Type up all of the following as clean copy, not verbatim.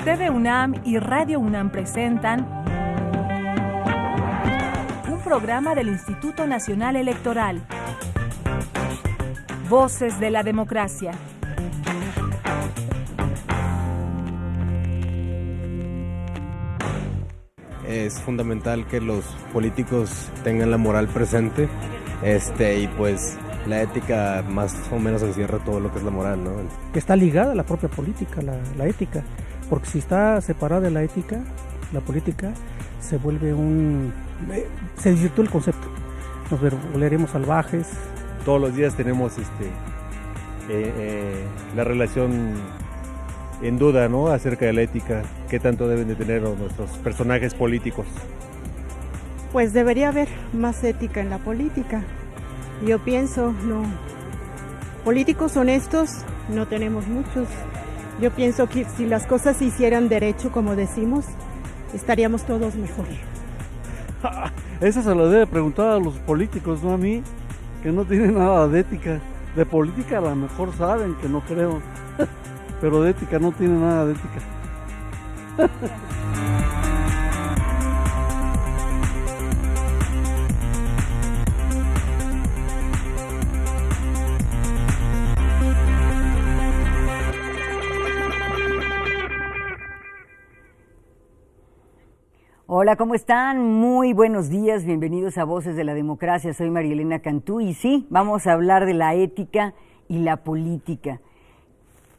TV UNAM y Radio UNAM presentan un programa del Instituto Nacional Electoral, Voces de la Democracia. Es fundamental que los políticos tengan la moral presente, y pues la ética más o menos encierra todo lo que es la moral, ¿no? Está ligada a la propia política, la ética, porque si está separada de la ética, la política se vuelve se desvirtúa el concepto, nos volveremos salvajes. Todos los días tenemos la relación en duda, ¿no?, acerca de la ética, qué tanto deben de tener nuestros personajes políticos. Pues debería haber más ética en la política. Yo pienso, no. Políticos honestos no tenemos muchos. Yo pienso que si las cosas se hicieran derecho, como decimos, estaríamos todos mejor. Eso se lo debe preguntar a los políticos, no a mí, que no tienen nada de ética. De política a lo mejor saben, que no creo, pero de ética no tienen nada de ética. Hola, ¿cómo están? Muy buenos días, bienvenidos a Voces de la Democracia. Soy María Elena Cantú y sí, vamos a hablar de la ética y la política.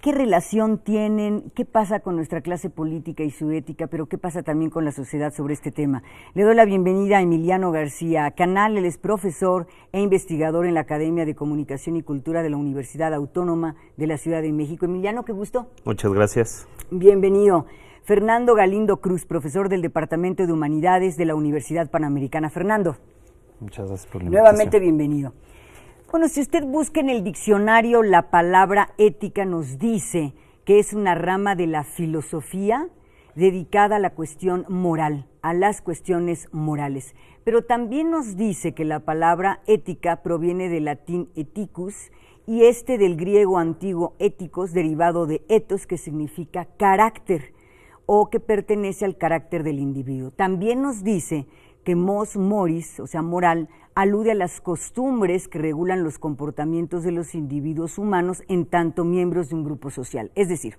¿Qué relación tienen? ¿Qué pasa con nuestra clase política y su ética? Pero ¿qué pasa también con la sociedad sobre este tema? Le doy la bienvenida a Emiliano García Canal. Él es profesor e investigador en la Academia de Comunicación y Cultura de la Universidad Autónoma de la Ciudad de México. Emiliano, qué gusto. Muchas gracias. Bienvenido. Fernando Galindo Cruz, profesor del Departamento de Humanidades de la Universidad Panamericana. Fernando. Muchas gracias por la invitación. Nuevamente bienvenido. Bueno, si usted busca en el diccionario la palabra ética, nos dice que es una rama de la filosofía dedicada a la cuestión moral, a las cuestiones morales. Pero también nos dice que la palabra ética proviene del latín ethicus y del griego antiguo éticos, derivado de ethos, que significa carácter, o que pertenece al carácter del individuo. También nos dice que mos moris, o sea, moral, alude a las costumbres que regulan los comportamientos de los individuos humanos en tanto miembros de un grupo social. Es decir,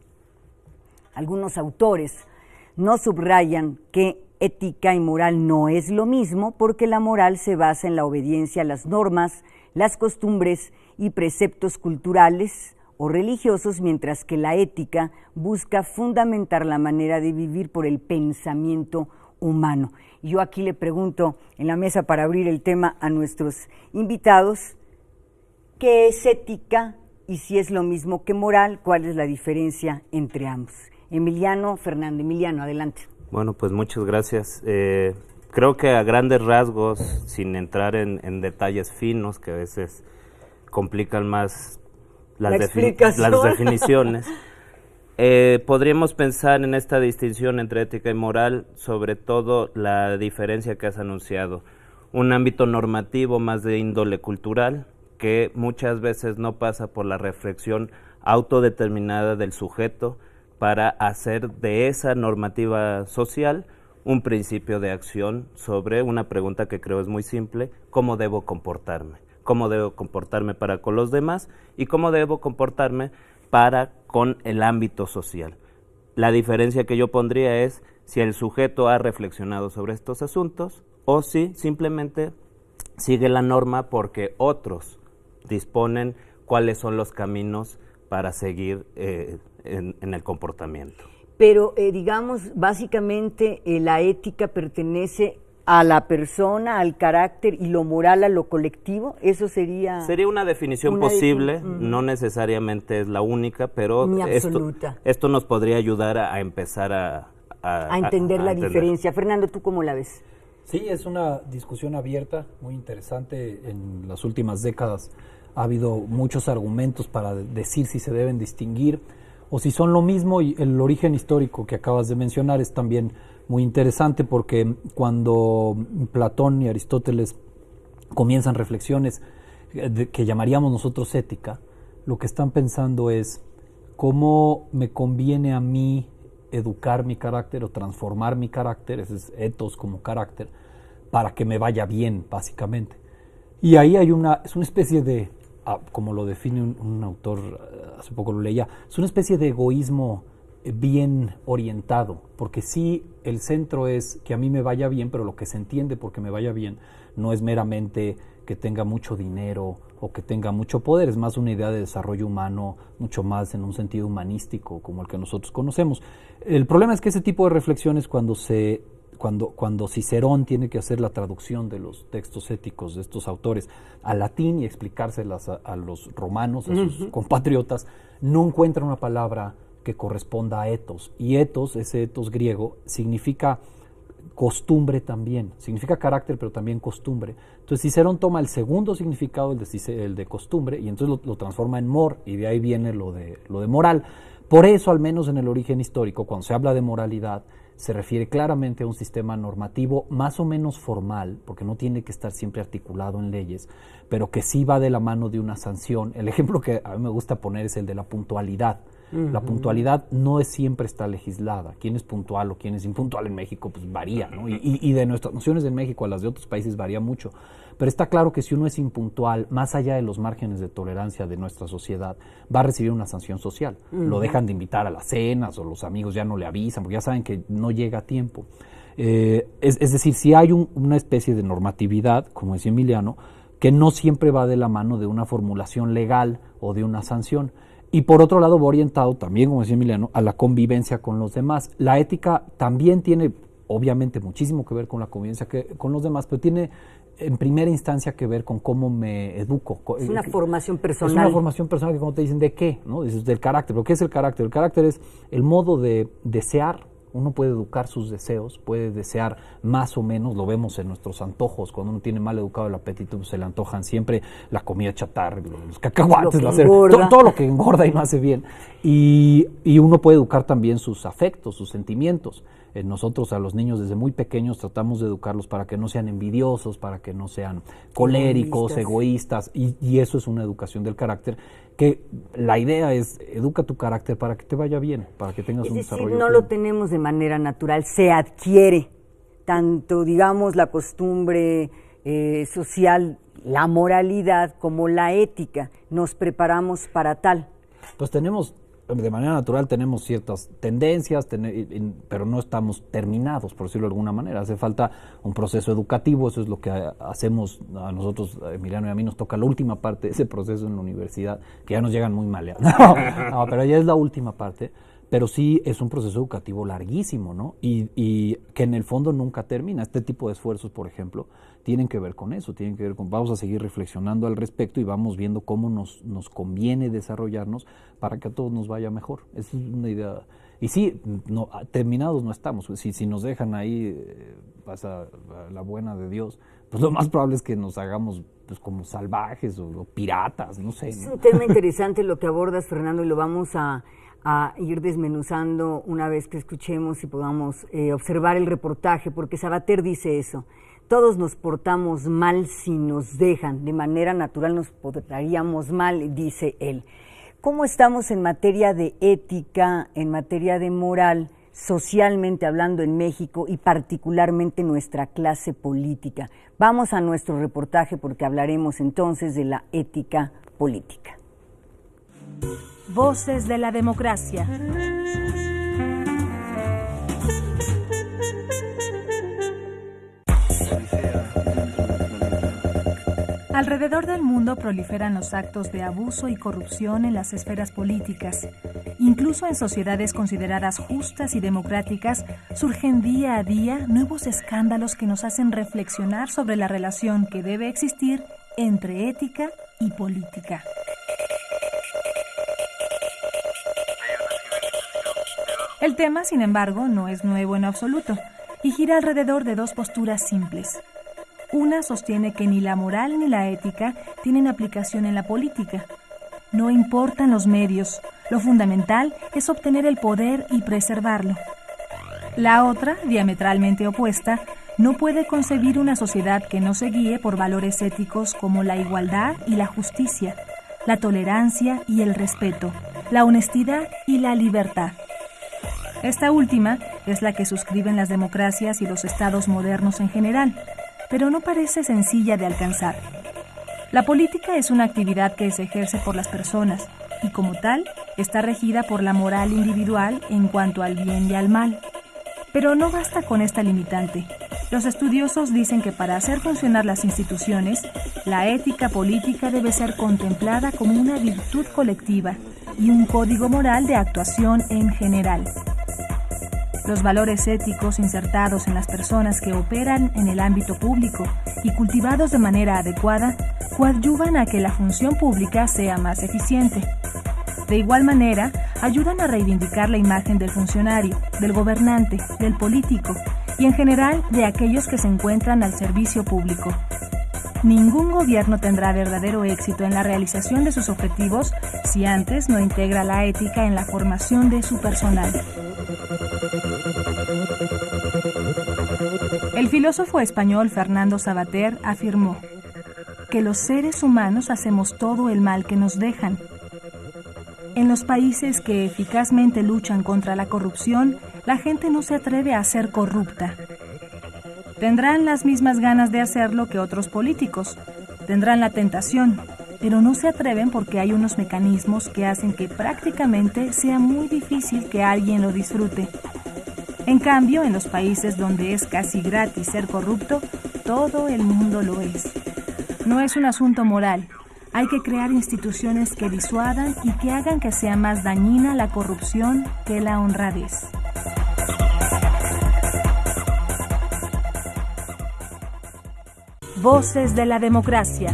algunos autores nos subrayan que ética y moral no es lo mismo, porque la moral se basa en la obediencia a las normas, las costumbres y preceptos culturales o religiosos, mientras que la ética busca fundamentar la manera de vivir por el pensamiento humano. Yo aquí le pregunto en la mesa, para abrir el tema a nuestros invitados, ¿qué es ética y si es lo mismo que moral? ¿Cuál es la diferencia entre ambos? Emiliano, Fernando. Emiliano, adelante. Bueno, pues muchas gracias. Creo que a grandes rasgos, sin entrar en detalles finos que a veces complican más las definiciones, podríamos pensar en esta distinción entre ética y moral, sobre todo la diferencia que has anunciado. Un ámbito normativo más de índole cultural, que muchas veces no pasa por la reflexión autodeterminada del sujeto para hacer de esa normativa social un principio de acción sobre una pregunta que creo es muy simple: ¿cómo debo comportarme? ¿Cómo debo comportarme para con los demás? ¿Y cómo debo comportarme para con el ámbito social? La diferencia que yo pondría es si el sujeto ha reflexionado sobre estos asuntos o si simplemente sigue la norma porque otros disponen cuáles son los caminos para seguir en el comportamiento. Pero digamos, básicamente la ética pertenece a la persona, al carácter, y lo moral a lo colectivo. Eso sería una definición posible, no necesariamente es la única, pero esto nos podría ayudar a empezar a entender la diferencia. Fernando, ¿tú cómo la ves? Sí, es una discusión abierta, muy interesante. En las últimas décadas ha habido muchos argumentos para decir si se deben distinguir o si son lo mismo, y el origen histórico que acabas de mencionar es también muy interesante, porque cuando Platón y Aristóteles comienzan reflexiones que llamaríamos nosotros ética, lo que están pensando es cómo me conviene a mí educar mi carácter o transformar mi carácter, ese es ethos como carácter, para que me vaya bien, básicamente. Y ahí es una especie de, como lo define un autor, hace poco lo leía, es una especie de egoísmo bien orientado, porque sí, el centro es que a mí me vaya bien, pero lo que se entiende por que me vaya bien no es meramente que tenga mucho dinero o que tenga mucho poder, es más una idea de desarrollo humano, mucho más en un sentido humanístico como el que nosotros conocemos. El problema es que ese tipo de reflexiones cuando Cicerón tiene que hacer la traducción de los textos éticos de estos autores al latín y explicárselas a los romanos, a sus compatriotas, no encuentra una palabra que corresponda a ethos. Y ethos, ese ethos griego, significa costumbre también, significa carácter pero también costumbre. Entonces Cicerón toma el segundo significado, el de costumbre, y entonces lo transforma en mor, y de ahí viene lo de moral. Por eso, al menos en el origen histórico, cuando se habla de moralidad, se refiere claramente a un sistema normativo más o menos formal, porque no tiene que estar siempre articulado en leyes, pero que sí va de la mano de una sanción. El ejemplo que a mí me gusta poner es el de la puntualidad. La puntualidad no es siempre está legislada. Quién es puntual o quién es impuntual en México, pues varía, ¿no? Y de nuestras nociones en México a las de otros países varía mucho. Pero está claro que si uno es impuntual, más allá de los márgenes de tolerancia de nuestra sociedad, va a recibir una sanción social. Lo dejan de invitar a las cenas o los amigos ya no le avisan porque ya saben que no llega a tiempo. Es decir, si hay una especie de normatividad, como decía Emiliano, que no siempre va de la mano de una formulación legal o de una sanción. Y por otro lado va orientado también, como decía Emiliano, a la convivencia con los demás. La ética también tiene, obviamente, muchísimo que ver con la convivencia con los demás, pero tiene en primera instancia que ver con cómo me educo. Es una formación personal. Es una formación personal que como te dicen, ¿de qué? ¿No? Dices, del carácter. ¿Pero qué es el carácter? El carácter es el modo de desear. Uno puede educar sus deseos, puede desear más o menos, lo vemos en nuestros antojos, cuando uno tiene mal educado el apetito, pues se le antojan siempre la comida chatarra, los cacahuates, todo lo que engorda y no hace bien. Y uno puede educar también sus afectos, sus sentimientos. Nosotros a los niños desde muy pequeños tratamos de educarlos para que no sean envidiosos, para que no sean coléricos, egoístas, y eso es una educación del carácter, que la idea es educa tu carácter para que te vaya bien, para que tengas un desarrollo. Es decir, no lo tenemos de manera natural, se adquiere, tanto digamos la costumbre social, la moralidad como la ética, nos preparamos para tal. Pues tenemos, de manera natural tenemos ciertas tendencias, pero no estamos terminados, por decirlo de alguna manera. Hace falta un proceso educativo, eso es lo que hacemos a nosotros, Emiliano y a mí nos toca la última parte de ese proceso en la universidad, que ya nos llegan muy mal. No, pero ya es la última parte, pero sí es un proceso educativo larguísimo, ¿no? Y que en el fondo nunca termina. Este tipo de esfuerzos, por ejemplo, tienen que ver con eso, tienen que ver con, vamos a seguir reflexionando al respecto y vamos viendo cómo nos conviene desarrollarnos para que a todos nos vaya mejor. Esa es una idea. Y sí, no, terminados no estamos. Si nos dejan ahí, pasa la buena de Dios, pues lo más probable es que nos hagamos pues como salvajes o piratas, no sé. Es un tema interesante lo que abordas, Fernando, y lo vamos a ir desmenuzando una vez que escuchemos y podamos observar el reportaje, porque Sabater dice eso. Todos nos portamos mal si nos dejan, de manera natural nos portaríamos mal, dice él. ¿Cómo estamos en materia de ética, en materia de moral, socialmente hablando en México y particularmente nuestra clase política? Vamos a nuestro reportaje porque hablaremos entonces de la ética política. Voces de la democracia. Alrededor del mundo proliferan los actos de abuso y corrupción en las esferas políticas. Incluso en sociedades consideradas justas y democráticas, surgen día a día nuevos escándalos que nos hacen reflexionar sobre la relación que debe existir entre ética y política. El tema, sin embargo, no es nuevo en absoluto y gira alrededor de dos posturas simples. Una sostiene que ni la moral ni la ética tienen aplicación en la política. No importan los medios, lo fundamental es obtener el poder y preservarlo. La otra, diametralmente opuesta, no puede concebir una sociedad que no se guíe por valores éticos como la igualdad y la justicia, la tolerancia y el respeto, la honestidad y la libertad. Esta última es la que suscriben las democracias y los estados modernos en general, pero no parece sencilla de alcanzar. La política es una actividad que se ejerce por las personas y como tal está regida por la moral individual en cuanto al bien y al mal. Pero no basta con esta limitante. Los estudiosos dicen que para hacer funcionar las instituciones, la ética política debe ser contemplada como una virtud colectiva y un código moral de actuación en general. Los valores éticos insertados en las personas que operan en el ámbito público y cultivados de manera adecuada coadyuvan a que la función pública sea más eficiente. De igual manera, ayudan a reivindicar la imagen del funcionario, del gobernante, del político y en general de aquellos que se encuentran al servicio público. Ningún gobierno tendrá verdadero éxito en la realización de sus objetivos si antes no integra la ética en la formación de su personal. El filósofo español Fernando Savater afirmó que los seres humanos hacemos todo el mal que nos dejan. En los países que eficazmente luchan contra la corrupción, la gente no se atreve a ser corrupta. Tendrán las mismas ganas de hacerlo que otros políticos, tendrán la tentación, pero no se atreven porque hay unos mecanismos que hacen que prácticamente sea muy difícil que alguien lo disfrute. En cambio, en los países donde es casi gratis ser corrupto, todo el mundo lo es. No es un asunto moral. Hay que crear instituciones que disuadan y que hagan que sea más dañina la corrupción que la honradez. Voces de la democracia.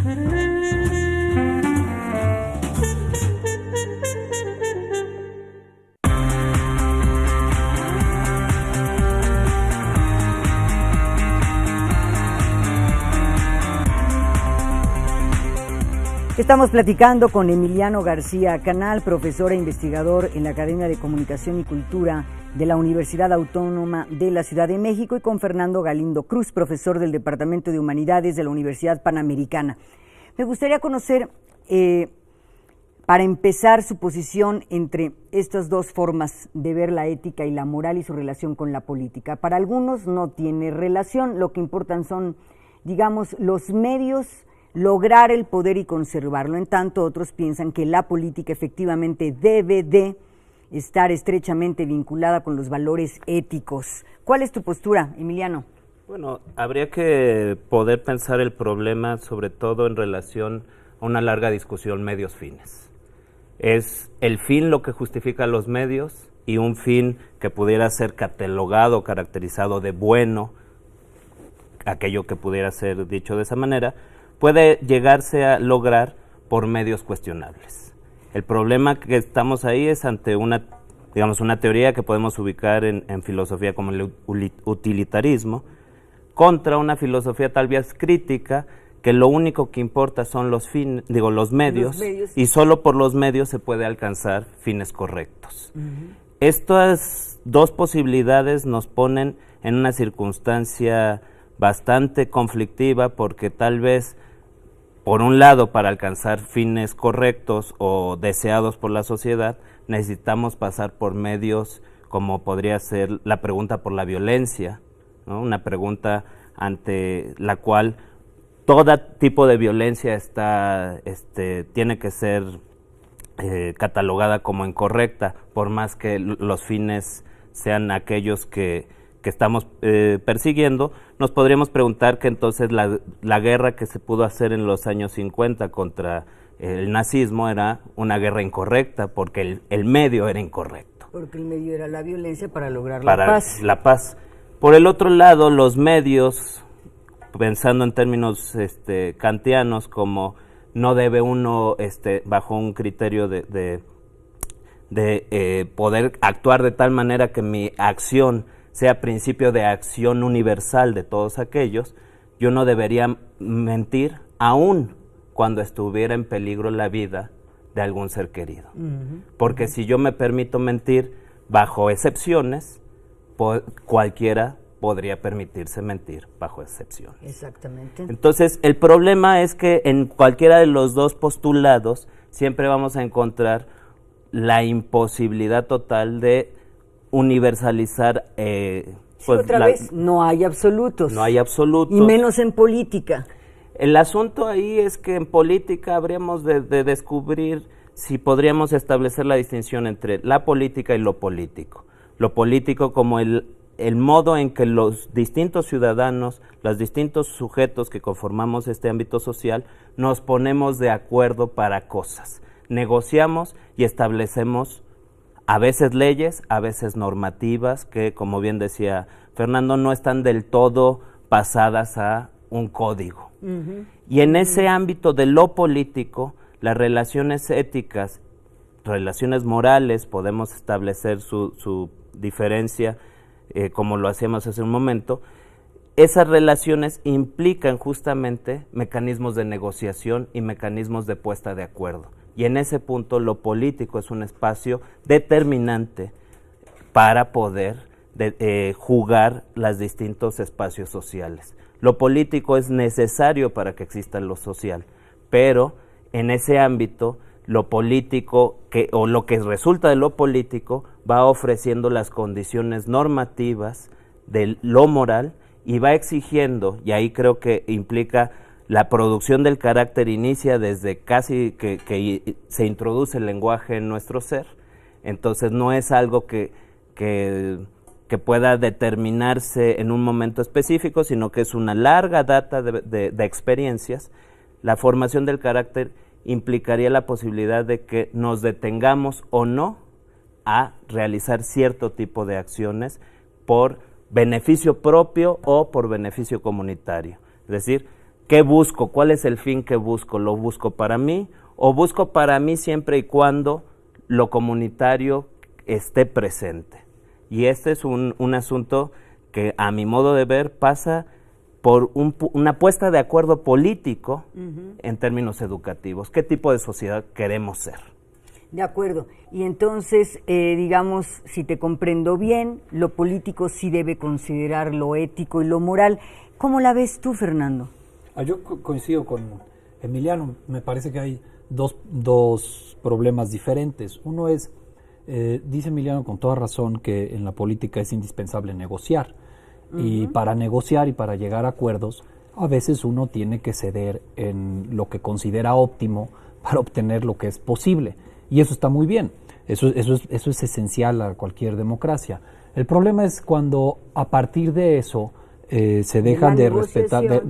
Estamos platicando con Emiliano García Canal, profesor e investigador en la Academia de Comunicación y Cultura de la Universidad Autónoma de la Ciudad de México, y con Fernando Galindo Cruz, profesor del Departamento de Humanidades de la Universidad Panamericana. Me gustaría conocer, para empezar, su posición entre estas dos formas de ver la ética y la moral y su relación con la política. Para algunos no tiene relación, lo que importan son, digamos, los medios, lograr el poder y conservarlo. En tanto, otros piensan que la política efectivamente debe de estar estrechamente vinculada con los valores éticos. ¿Cuál es tu postura, Emiliano? Bueno, habría que poder pensar el problema sobre todo en relación a una larga discusión medios-fines. ¿Es el fin lo que justifica los medios y un fin que pudiera ser catalogado, caracterizado de bueno, aquello que pudiera ser dicho de esa manera, puede llegarse a lograr por medios cuestionables? El problema que estamos ahí es ante una teoría que podemos ubicar en filosofía como el utilitarismo, contra una filosofía tal vez crítica, que lo único que importa son los medios, y solo por los medios se puede alcanzar fines correctos. Estas dos posibilidades nos ponen en una circunstancia bastante conflictiva, porque tal vez, por un lado, para alcanzar fines correctos o deseados por la sociedad, necesitamos pasar por medios como podría ser la pregunta por la violencia, ¿no? Una pregunta ante la cual todo tipo de violencia tiene que ser catalogada como incorrecta, por más que los fines sean aquellos que estamos persiguiendo. Nos podríamos preguntar que entonces la guerra que se pudo hacer en los años 50 contra el nazismo era una guerra incorrecta, porque el medio era incorrecto. Porque el medio era la violencia para lograr la paz. Por el otro lado, los medios, pensando en términos kantianos, como no debe uno, bajo un criterio de poder actuar de tal manera que mi acción sea principio de acción universal de todos aquellos, yo no debería mentir aún cuando estuviera en peligro la vida de algún ser querido. Porque si yo me permito mentir bajo excepciones, cualquiera podría permitirse mentir bajo excepciones. Exactamente. Entonces, el problema es que en cualquiera de los dos postulados siempre vamos a encontrar la imposibilidad total de universalizar. Pues otra vez, no hay absolutos. No hay absolutos. Y menos en política. El asunto ahí es que en política habríamos de descubrir si podríamos establecer la distinción entre la política y lo político. Lo político como el modo en que los distintos ciudadanos, los distintos sujetos que conformamos este ámbito social, nos ponemos de acuerdo para cosas. Negociamos y establecemos a veces leyes, a veces normativas, que como bien decía Fernando, no están del todo pasadas a un código. Y en ese ámbito de lo político, las relaciones éticas, relaciones morales, podemos establecer su diferencia, como lo hacíamos hace un momento. Esas relaciones implican justamente mecanismos de negociación y mecanismos de puesta de acuerdo. Y en ese punto lo político es un espacio determinante para poder jugar los distintos espacios sociales. Lo político es necesario para que exista lo social, pero en ese ámbito lo político o lo que resulta de lo político va ofreciendo las condiciones normativas de lo moral y va exigiendo, y ahí creo que implica la producción del carácter inicia desde casi que se introduce el lenguaje en nuestro ser. Entonces no es algo que pueda determinarse en un momento específico, sino que es una larga data de experiencias. La formación del carácter implicaría la posibilidad de que nos detengamos o no a realizar cierto tipo de acciones por beneficio propio o por beneficio comunitario. Es decir, ¿qué busco? ¿Cuál es el fin que busco? ¿Lo busco para mí o busco para mí siempre y cuando lo comunitario esté presente? Y este es un asunto que a mi modo de ver pasa por una puesta de acuerdo político en términos educativos. ¿Qué tipo de sociedad queremos ser? De acuerdo. Y entonces, digamos, si te comprendo bien, lo político sí debe considerar lo ético y lo moral. ¿Cómo la ves tú, Fernando? Yo coincido con Emiliano. Me parece que hay dos problemas diferentes. Uno es, dice Emiliano con toda razón, que en la política es indispensable negociar. Y para negociar y para llegar a acuerdos, a veces uno tiene que ceder en lo que considera óptimo para obtener lo que es posible. Y eso está muy bien. Eso es esencial a cualquier democracia. El problema es cuando a partir de eso se dejan de respetar,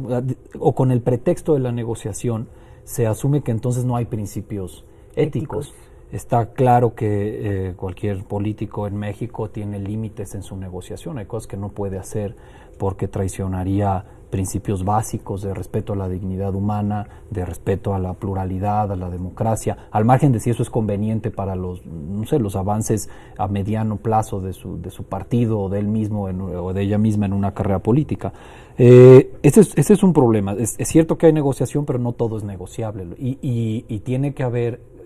o con el pretexto de la negociación, se asume que entonces no hay principios éticos. Está claro que cualquier político en México tiene límites en su negociación. Hay cosas que no puede hacer porque traicionaría principios básicos de respeto a la dignidad humana, de respeto a la pluralidad, a la democracia, al margen de si eso es conveniente para los avances a mediano plazo de su partido o de él mismo o de ella misma en una carrera política. Ese es un problema. Es cierto que hay negociación, pero no todo es negociable y tiene que haber,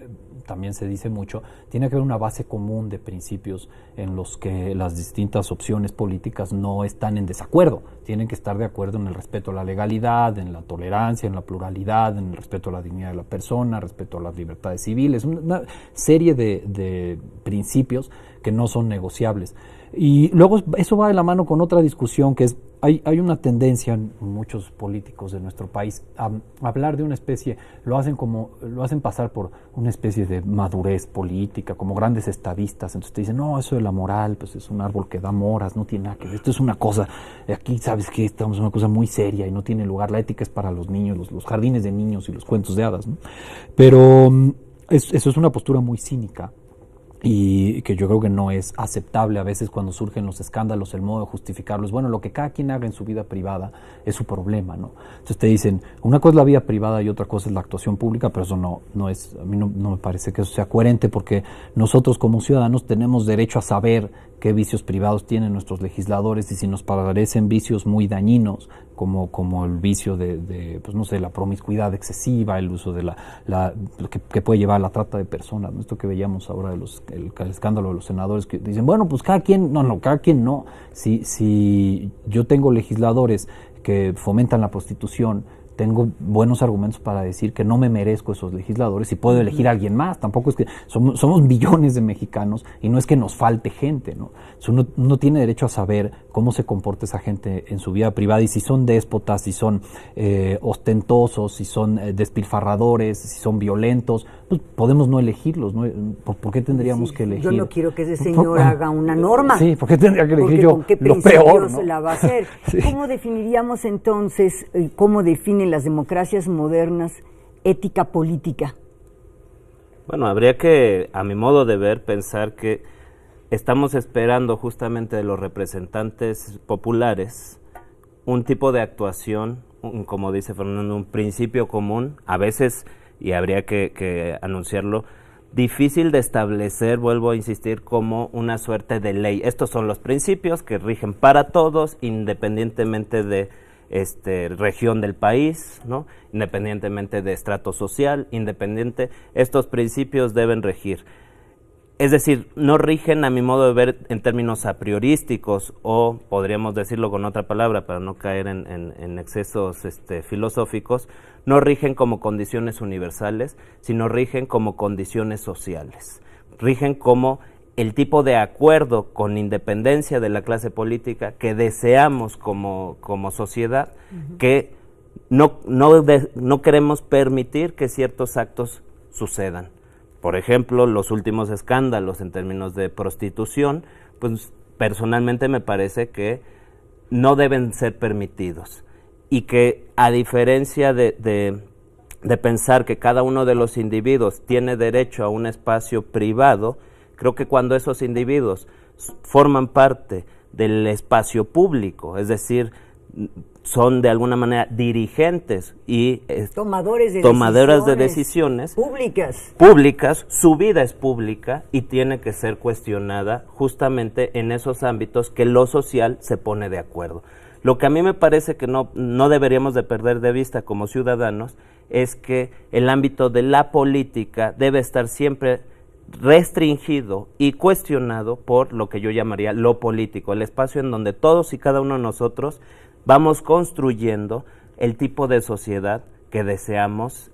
también se dice mucho, tiene que haber una base común de principios en los que las distintas opciones políticas no están en desacuerdo. Tienen que estar de acuerdo en el respeto a la legalidad, en la tolerancia, en la pluralidad, en el respeto a la dignidad de la persona, respeto a las libertades civiles, una serie de principios que no son negociables. Y luego eso va de la mano con otra discusión que es, hay una tendencia en muchos políticos de nuestro país a hablar de una especie, lo hacen pasar por una especie de madurez política, como grandes estadistas. Entonces te dicen, no, eso de la moral, pues es un árbol que da moras, no tiene nada que ver, esto es una cosa, aquí sabes que estamos en una cosa muy seria y no tiene lugar, la ética es para los niños, los jardines de niños y los cuentos de hadas, ¿no? Pero eso es una postura muy cínica y que yo creo que no es aceptable a veces cuando surgen los escándalos, el modo de justificarlos. Bueno, lo que cada quien haga en su vida privada es su problema, ¿no? Entonces te dicen, una cosa es la vida privada y otra cosa es la actuación pública, pero eso no es, a mí no me parece que eso sea coherente, porque nosotros como ciudadanos tenemos derecho a saber qué vicios privados tienen nuestros legisladores y si nos parecen vicios muy dañinos, como el vicio de pues no sé, la promiscuidad excesiva, el uso de que puede llevar a la trata de personas, ¿no? Esto que veíamos ahora el escándalo de los senadores que dicen, bueno, pues cada quien no. Si yo tengo legisladores que fomentan la prostitución, tengo buenos argumentos para decir que no me merezco esos legisladores y puedo elegir a alguien más. Tampoco es que somos millones de mexicanos y no es que nos falte gente, ¿no? Uno tiene derecho a saber cómo se comporta esa gente en su vida privada y si son déspotas, si son ostentosos, si son despilfarradores, si son violentos, pues podemos no elegirlos, ¿no? ¿Por qué tendríamos que elegir? Yo no quiero que ese señor haga una norma. Sí, ¿por qué tendría que elegir yo ¿con qué lo peor, ¿no? la va a hacer? Sí. ¿Cómo definiríamos entonces, cómo definen las democracias modernas, ética política? Bueno, habría que, a mi modo de ver, pensar que estamos esperando justamente de los representantes populares un tipo de actuación, como dice Fernando, un principio común, a veces, y habría que anunciarlo, difícil de establecer, vuelvo a insistir, como una suerte de ley. Estos son los principios que rigen para todos, independientemente de región del país, ¿no? Independientemente de estrato social, estos principios deben regir. Es decir, no rigen, a mi modo de ver, en términos a priorísticos, o podríamos decirlo con otra palabra para no caer en excesos filosóficos, no rigen como condiciones universales, sino rigen como condiciones sociales. Rigen como el tipo de acuerdo con independencia de la clase política que deseamos como sociedad, que no queremos permitir que ciertos actos sucedan. Por ejemplo, los últimos escándalos en términos de prostitución, pues personalmente me parece que no deben ser permitidos y que, a diferencia de pensar que cada uno de los individuos tiene derecho a un espacio privado, creo que cuando esos individuos forman parte del espacio público, es decir, son de alguna manera dirigentes y tomadoras de decisiones públicas, su vida es pública y tiene que ser cuestionada justamente en esos ámbitos que lo social se pone de acuerdo. Lo que a mí me parece que no deberíamos de perder de vista como ciudadanos es que el ámbito de la política debe estar siempre restringido y cuestionado por lo que yo llamaría lo político, el espacio en donde todos y cada uno de nosotros vamos construyendo el tipo de sociedad que deseamos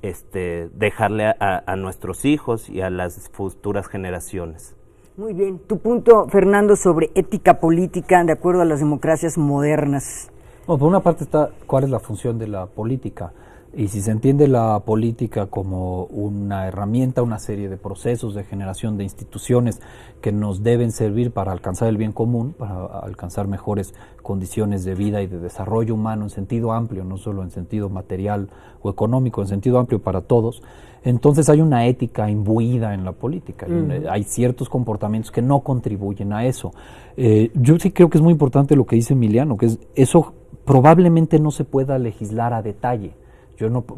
dejarle a nuestros hijos y a las futuras generaciones. Muy bien. Tu punto, Fernando, sobre ética política de acuerdo a las democracias modernas. Bueno, por una parte está cuál es la función de la política. Y si se entiende la política como una herramienta, una serie de procesos de generación de instituciones que nos deben servir para alcanzar el bien común, para alcanzar mejores condiciones de vida y de desarrollo humano en sentido amplio, no solo en sentido material o económico, en sentido amplio para todos, entonces hay una ética imbuida en la política. Hay ciertos comportamientos que no contribuyen a eso. Yo sí creo que es muy importante lo que dice Emiliano, que es eso probablemente no se pueda legislar a detalle.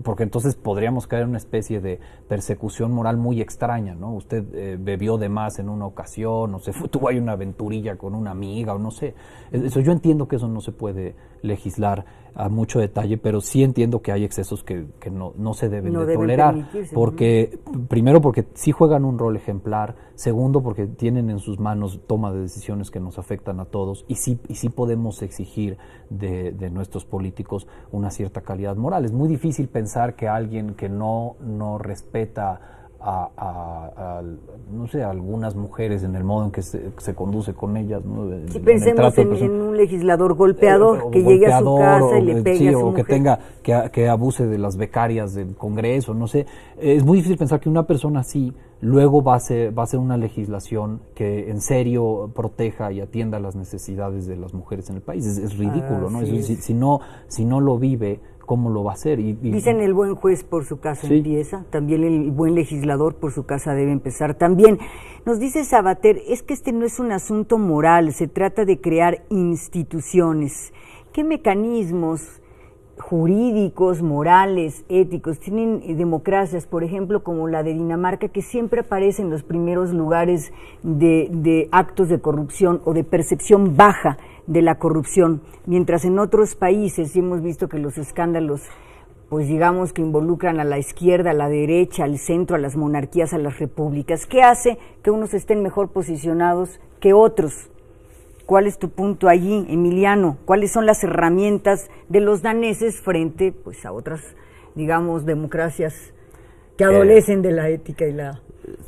Porque entonces podríamos caer en una especie de persecución moral muy extraña, ¿no? Usted bebió de más en una ocasión, o tuvo ahí una aventurilla con una amiga, o no sé. Eso, yo entiendo que eso no se puede legislar a mucho detalle, pero sí entiendo que hay excesos que no se deben de tolerar. Porque, primero, porque sí juegan un rol ejemplar. Segundo, porque tienen en sus manos toma de decisiones que nos afectan a todos. Y sí podemos exigir de nuestros políticos una cierta calidad moral. Es muy difícil pensar que alguien que no respeta no sé, a algunas mujeres en el modo en que se conduce con ellas, ¿no? Si pensemos en un legislador golpeador que llegue a su casa y le pegue a su mujer. Que abuse de las becarias del Congreso, no sé. Es muy difícil pensar que una persona así luego va a ser una legislación que en serio proteja y atienda las necesidades de las mujeres en el país. Es ridículo, ¿no? Si no lo vive, ¿cómo lo va a hacer? Dicen el buen juez por su casa empieza, también el buen legislador por su casa debe empezar también. Nos dice Sabater, es que este no es un asunto moral, se trata de crear instituciones. ¿Qué mecanismos jurídicos, morales, éticos tienen democracias, por ejemplo, como la de Dinamarca, que siempre aparece en los primeros lugares de actos de corrupción o de percepción baja de la corrupción, mientras en otros países hemos visto que los escándalos, pues digamos que involucran a la izquierda, a la derecha, al centro, a las monarquías, a las repúblicas? ¿Qué hace que unos estén mejor posicionados que otros? ¿Cuál es tu punto allí, Emiliano? ¿Cuáles son las herramientas de los daneses frente pues, a otras, digamos, democracias que adolecen de la ética y la...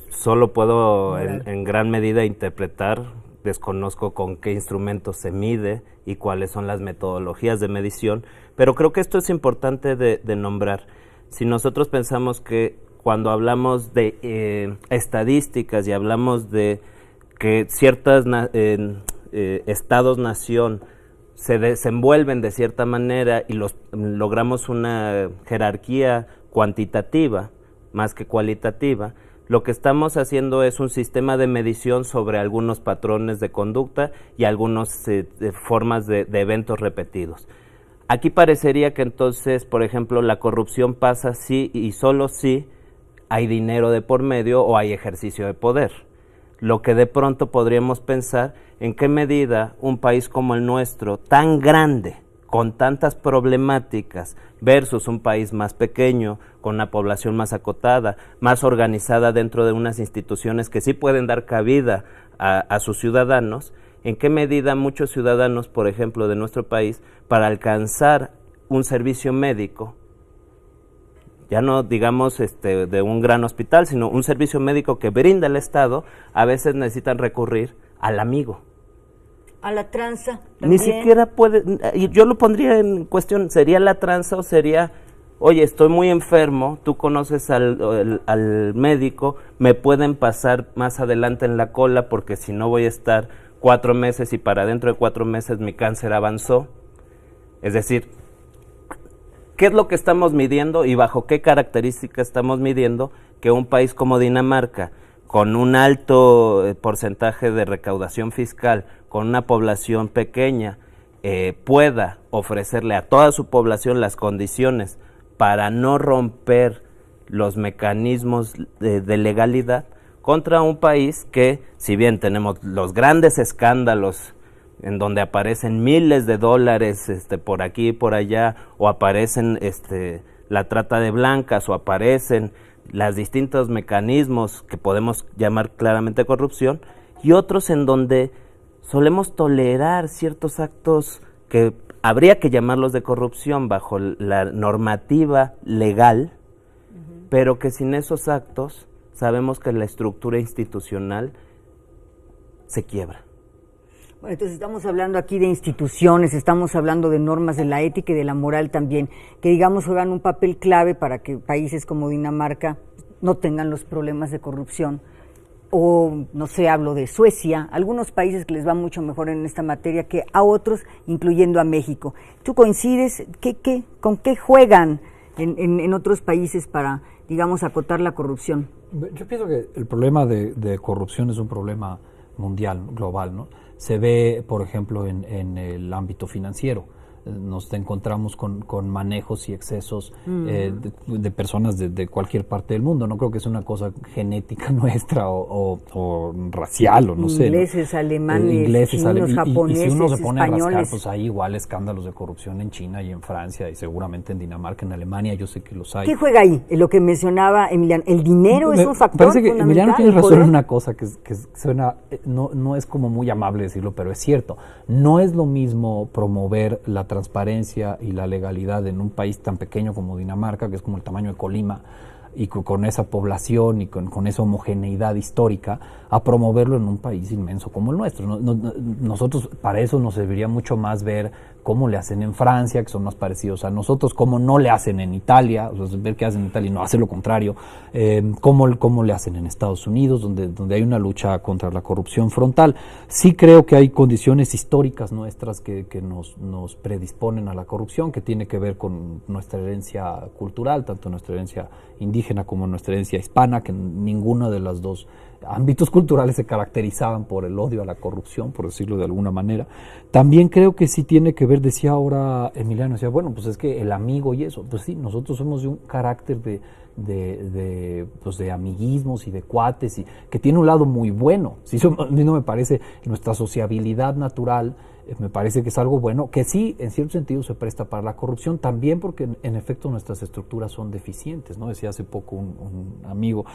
Solo puedo en gran medida interpretar, desconozco con qué instrumentos se mide y cuáles son las metodologías de medición, pero creo que esto es importante de nombrar. Si nosotros pensamos que cuando hablamos de estadísticas y hablamos de que ciertos estados-nación se desenvuelven de cierta manera y logramos una jerarquía cuantitativa más que cualitativa, lo que estamos haciendo es un sistema de medición sobre algunos patrones de conducta y algunas formas de eventos repetidos. Aquí parecería que entonces, por ejemplo, la corrupción pasa si y solo si hay dinero de por medio o hay ejercicio de poder. Lo que de pronto podríamos pensar en qué medida un país como el nuestro, tan grande, con tantas problemáticas, versus un país más pequeño, con una población más acotada, más organizada dentro de unas instituciones que sí pueden dar cabida a sus ciudadanos, en qué medida muchos ciudadanos, por ejemplo, de nuestro país, para alcanzar un servicio médico, ya no digamos de un gran hospital, sino un servicio médico que brinda el Estado, a veces necesitan recurrir al amigo. A la tranza también. Ni siquiera puede, yo lo pondría en cuestión, ¿sería la tranza o sería, oye, estoy muy enfermo, tú conoces al médico, me pueden pasar más adelante en la cola porque si no voy a estar 4 meses y para dentro de 4 meses mi cáncer avanzó? Es decir, ¿qué es lo que estamos midiendo y bajo qué características estamos midiendo que un país como Dinamarca, con un alto porcentaje de recaudación fiscal, con una población pequeña, pueda ofrecerle a toda su población las condiciones para no romper los mecanismos de legalidad contra un país que, si bien tenemos los grandes escándalos en donde aparecen miles de dólares por aquí y por allá, o aparecen la trata de blancas, o aparecen los distintos mecanismos que podemos llamar claramente corrupción, y otros en donde solemos tolerar ciertos actos que habría que llamarlos de corrupción bajo la normativa legal, pero que sin esos actos sabemos que la estructura institucional se quiebra. Bueno, entonces estamos hablando aquí de instituciones, estamos hablando de normas de la ética y de la moral también, que digamos juegan un papel clave para que países como Dinamarca no tengan los problemas de corrupción. O, no sé, hablo de Suecia, algunos países que les va mucho mejor en esta materia que a otros, incluyendo a México. ¿Tú coincides? ¿Con qué juegan en otros países para, digamos, acotar la corrupción? Yo pienso que el problema de corrupción es un problema mundial, global, ¿no? Se ve, por ejemplo, en el ámbito financiero. Nos encontramos con manejos y excesos de personas de cualquier parte del mundo. No creo que es una cosa genética nuestra o racial o no sé. Ingleses, alemanes, chinos, japoneses, y si uno se pone españoles. a rascar, pues hay igual escándalos de corrupción en China y en Francia y seguramente en Dinamarca, en Alemania, yo sé que los hay. ¿Qué juega ahí? Lo que mencionaba Emiliano, ¿el dinero es un factor parece que fundamental? Emiliano tiene razón en una cosa que suena, no es como muy amable decirlo, pero es cierto. No es lo mismo promover la transparencia y la legalidad en un país tan pequeño como Dinamarca, que es como el tamaño de Colima, y con esa población y con esa homogeneidad histórica, a promoverlo en un país inmenso como el nuestro. Nosotros, para eso nos serviría mucho más ver cómo le hacen en Francia, que son más parecidos a nosotros, cómo no le hacen en Italia, o sea, ver qué hacen en Italia y no hacer lo contrario, cómo le hacen en Estados Unidos, donde hay una lucha contra la corrupción frontal. Sí creo que hay condiciones históricas nuestras que nos predisponen a la corrupción, que tiene que ver con nuestra herencia cultural, tanto nuestra herencia indígena como nuestra herencia hispana, que ninguno de los dos ámbitos culturales se caracterizaban por el odio a la corrupción, por decirlo de alguna manera. También creo que sí tiene que ver, decía ahora Emiliano, decía, bueno, pues es que el amigo y eso, pues sí, nosotros somos de un carácter de amiguismos y de cuates, y que tiene un lado muy bueno. Sí, a mí no me parece, nuestra sociabilidad natural Me parece que es algo bueno, que sí, en cierto sentido se presta para la corrupción, también porque en efecto nuestras estructuras son deficientes, ¿no? Decía hace poco un amigo,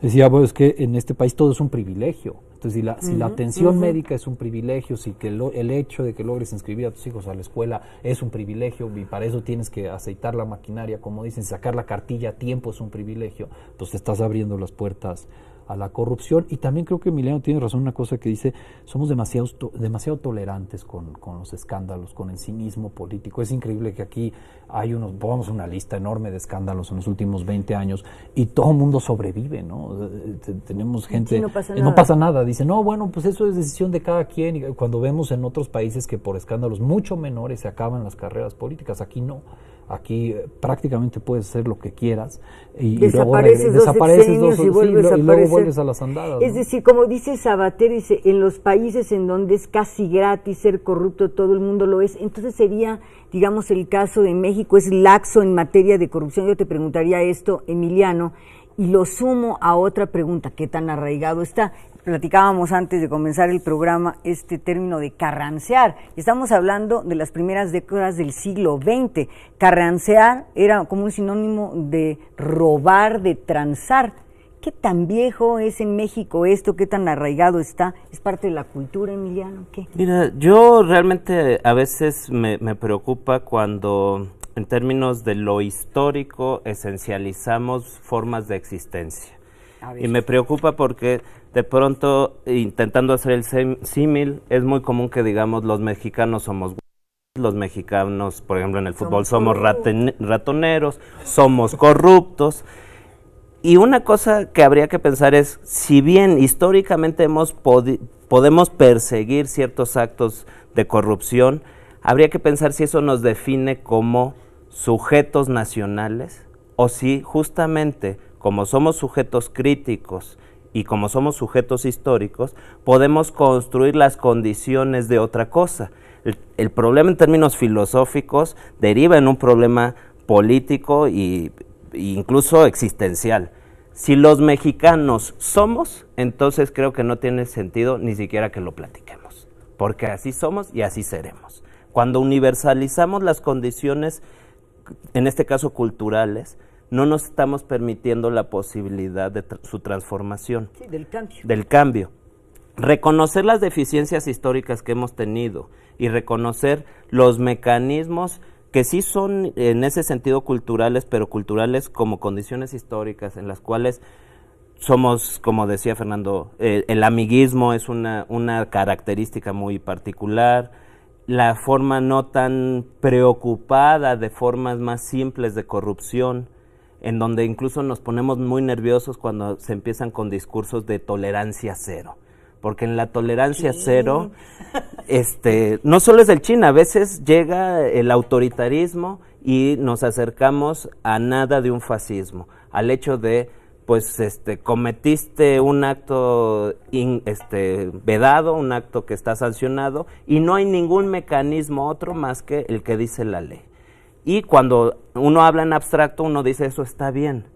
decía, bueno, es que en este país todo es un privilegio. Entonces, si la atención médica es un privilegio, si que el hecho de que logres inscribir a tus hijos a la escuela es un privilegio, y para eso tienes que aceitar la maquinaria, como dicen, sacar la cartilla a tiempo es un privilegio, pues te estás abriendo las puertas a la corrupción. Y también creo que Emiliano tiene razón en una cosa que dice, somos demasiado tolerantes con los escándalos, con el cinismo político. Es increíble que aquí pongamos una lista enorme de escándalos en los últimos 20 años y todo el mundo sobrevive, ¿no? Tenemos gente... No pasa nada. Dice, no, bueno, pues eso es decisión de cada quien. Y cuando vemos en otros países que por escándalos mucho menores se acaban las carreras políticas, aquí no. Aquí prácticamente puedes hacer lo que quieras y desapareces y luego vuelves a las andadas. Es decir, como dice Sabater, dice, en los países en donde es casi gratis ser corrupto, todo el mundo lo es. Entonces sería, digamos, el caso de México, es laxo en materia de corrupción. Yo te preguntaría esto, Emiliano, y lo sumo a otra pregunta, ¿qué tan arraigado está? Platicábamos antes de comenzar el programa este término de carrancear. Estamos hablando de las primeras décadas del siglo XX. Carrancear era como un sinónimo de robar, de transar. ¿Qué tan viejo es en México esto? ¿Qué tan arraigado está? ¿Es parte de la cultura, Emiliano? ¿Qué? Mira, yo realmente a veces me preocupa cuando, en términos de lo histórico, esencializamos formas de existencia. Y me preocupa porque de pronto, intentando hacer el símil, es muy común que digamos los mexicanos somos los mexicanos, por ejemplo, en el fútbol somos ratoneros, somos corruptos. Y una cosa que habría que pensar es, si bien históricamente podemos perseguir ciertos actos de corrupción, habría que pensar si eso nos define como sujetos nacionales o si justamente como somos sujetos críticos y como somos sujetos históricos, podemos construir las condiciones de otra cosa. El problema en términos filosóficos deriva en un problema político e incluso existencial. Si los mexicanos somos, entonces creo que no tiene sentido ni siquiera que lo platiquemos, porque así somos y así seremos. Cuando universalizamos las condiciones, en este caso culturales, no nos estamos permitiendo la posibilidad de su transformación. Sí, del cambio. Del cambio. Reconocer las deficiencias históricas que hemos tenido y reconocer los mecanismos que sí son en ese sentido culturales, pero culturales como condiciones históricas en las cuales somos, como decía Fernando, el amiguismo es una característica muy particular, la forma no tan preocupada de formas más simples de corrupción, en donde incluso nos ponemos muy nerviosos cuando se empiezan con discursos de tolerancia cero, porque en la tolerancia cero, no solo es el China, a veces llega el autoritarismo y nos acercamos a nada de un fascismo, al hecho de, pues, cometiste un acto vedado, un acto que está sancionado, y no hay ningún mecanismo otro más que el que dice la ley. Y cuando uno habla en abstracto, uno dice eso está bien,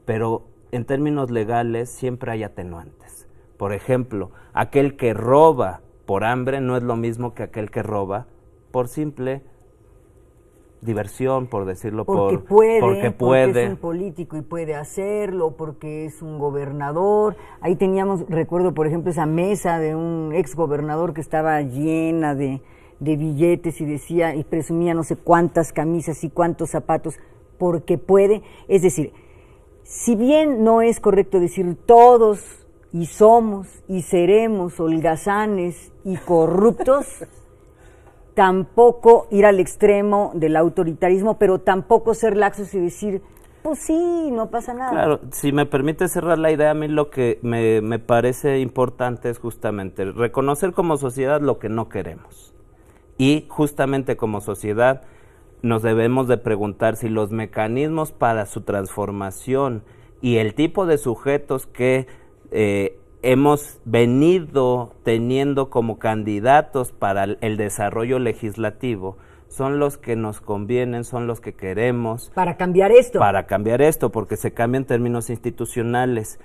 pero en términos legales siempre hay atenuantes. Por ejemplo, aquel que roba por hambre no es lo mismo que aquel que roba por simple diversión, por decirlo, porque es un político y puede hacerlo, porque es un gobernador. Ahí teníamos, recuerdo por ejemplo esa mesa de un ex gobernador que estaba llena de billetes y decía y presumía no sé cuántas camisas y cuántos zapatos porque puede. Es decir, si bien no es correcto decir todos y somos y seremos holgazanes y corruptos, tampoco ir al extremo del autoritarismo, pero tampoco ser laxos y decir, pues sí, no pasa nada. Claro, si me permite cerrar la idea, a mí lo que me parece importante es justamente reconocer como sociedad lo que no queremos. Y justamente como sociedad nos debemos de preguntar si los mecanismos para su transformación y el tipo de sujetos que hemos venido teniendo como candidatos para el desarrollo legislativo son los que nos convienen, son los que queremos. Para cambiar esto. Para cambiar esto, porque se cambian términos institucionales.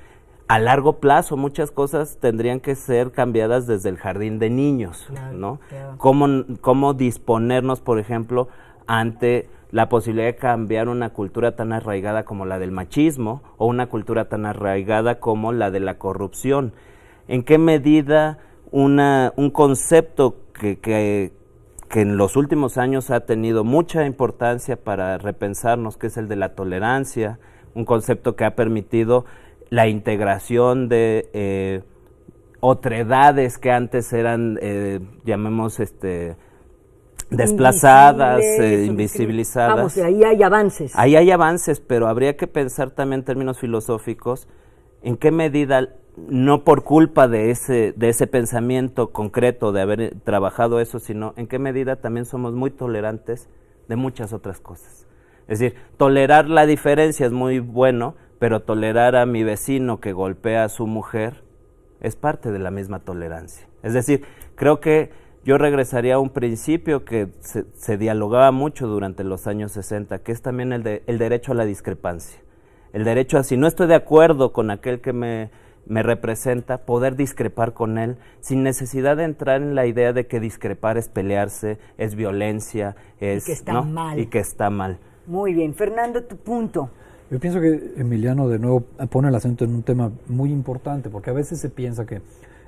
a largo plazo muchas cosas tendrían que ser cambiadas desde el jardín de niños, claro, ¿no? Claro. ¿Cómo disponernos, por ejemplo, ante la posibilidad de cambiar una cultura tan arraigada como la del machismo o una cultura tan arraigada como la de la corrupción? ¿En qué medida un concepto que en los últimos años ha tenido mucha importancia para repensarnos, que es el de la tolerancia, un concepto que ha permitido la integración de otredades que antes eran, llamemos, desplazadas, invisibilizadas. Vamos, ahí hay avances. Ahí hay avances, pero habría que pensar también en términos filosóficos, en qué medida, no por culpa de ese pensamiento concreto, de haber trabajado eso, sino en qué medida también somos muy tolerantes de muchas otras cosas. Es decir, tolerar la diferencia es muy bueno, pero tolerar a mi vecino que golpea a su mujer es parte de la misma tolerancia. Es decir, creo que yo regresaría a un principio que se dialogaba mucho durante los años 60, que es también el derecho a la discrepancia. El derecho a, si no estoy de acuerdo con aquel que me representa, poder discrepar con él sin necesidad de entrar en la idea de que discrepar es pelearse, es violencia, y que está mal. Y que está mal. Muy bien. Fernando, tu punto. Yo pienso que Emiliano de nuevo pone el acento en un tema muy importante, porque a veces se piensa que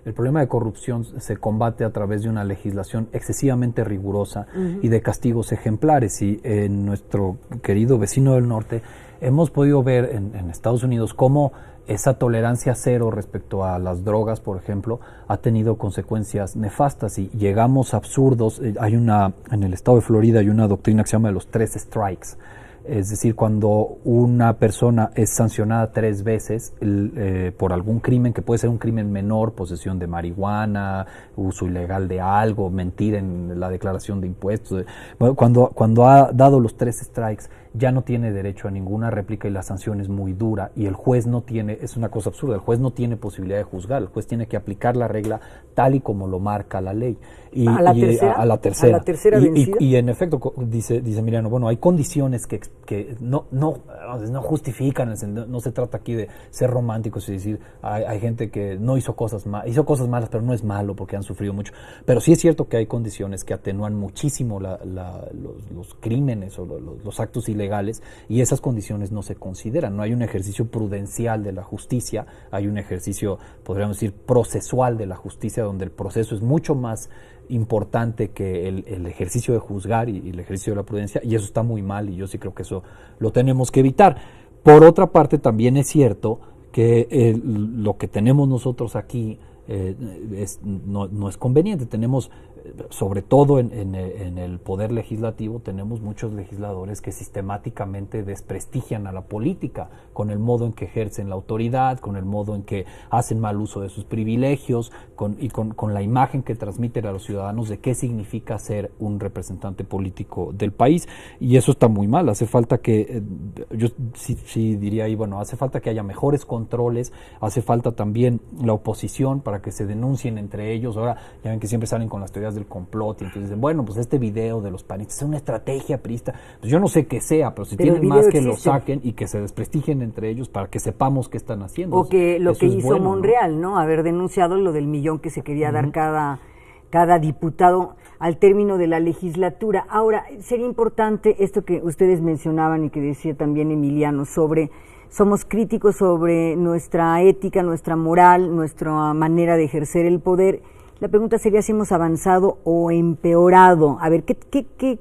el problema de corrupción se combate a través de una legislación excesivamente rigurosa y de castigos ejemplares. Y en nuestro querido vecino del norte hemos podido ver en Estados Unidos cómo esa tolerancia cero respecto a las drogas, por ejemplo, ha tenido consecuencias nefastas y llegamos a absurdos. En el estado de Florida hay una doctrina que se llama de los 3 strikes. Es decir, cuando una persona es sancionada 3 veces por algún crimen, que puede ser un crimen menor, posesión de marihuana, uso ilegal de algo, mentir en la declaración de impuestos, cuando ha dado los 3 strikes, ya no tiene derecho a ninguna réplica y la sanción es muy dura y el juez no tiene, es una cosa absurda, el juez no tiene posibilidad de juzgar, el juez tiene que aplicar la regla tal y como lo marca la ley. ¿A la tercera vencida? Y en efecto, dice Emiliano, bueno, hay condiciones que no justifican, no se trata aquí de ser románticos y decir, hay gente que no hizo cosas malas, pero no es malo porque han sufrido mucho. Pero sí es cierto que hay condiciones que atenúan muchísimo los crímenes o los actos ilegales, y esas condiciones no se consideran. No hay un ejercicio prudencial de la justicia, hay un ejercicio, podríamos decir, procesual de la justicia, donde el proceso es mucho más importante que el ejercicio de juzgar y el ejercicio de la prudencia, y eso está muy mal, y yo sí creo que eso lo tenemos que evitar. Por otra parte, también es cierto que lo que tenemos nosotros aquí no es conveniente. Tenemos, sobre todo en el poder legislativo, tenemos muchos legisladores que sistemáticamente desprestigian a la política con el modo en que ejercen la autoridad, con el modo en que hacen mal uso de sus privilegios, con la imagen que transmiten a los ciudadanos de qué significa ser un representante político del país, y eso está muy mal. Hace falta que, yo sí diría ahí, bueno, hace falta que haya mejores controles, hace falta también la oposición para que se denuncien entre ellos. Ahora ya ven que siempre salen con las teorías del complot y entonces dicen, bueno, pues este video de los panistas es una estrategia priista. Pues yo no sé qué sea, pero si tienen más que lo saquen y que se desprestigien entre ellos para que sepamos qué están haciendo. O que lo que hizo bueno, Monreal, ¿no? Haber denunciado lo del millón que se quería dar cada diputado al término de la legislatura. Ahora, sería importante esto que ustedes mencionaban y que decía también Emiliano sobre somos críticos sobre nuestra ética, nuestra moral, nuestra manera de ejercer el poder. La pregunta sería si hemos avanzado o empeorado. A ver,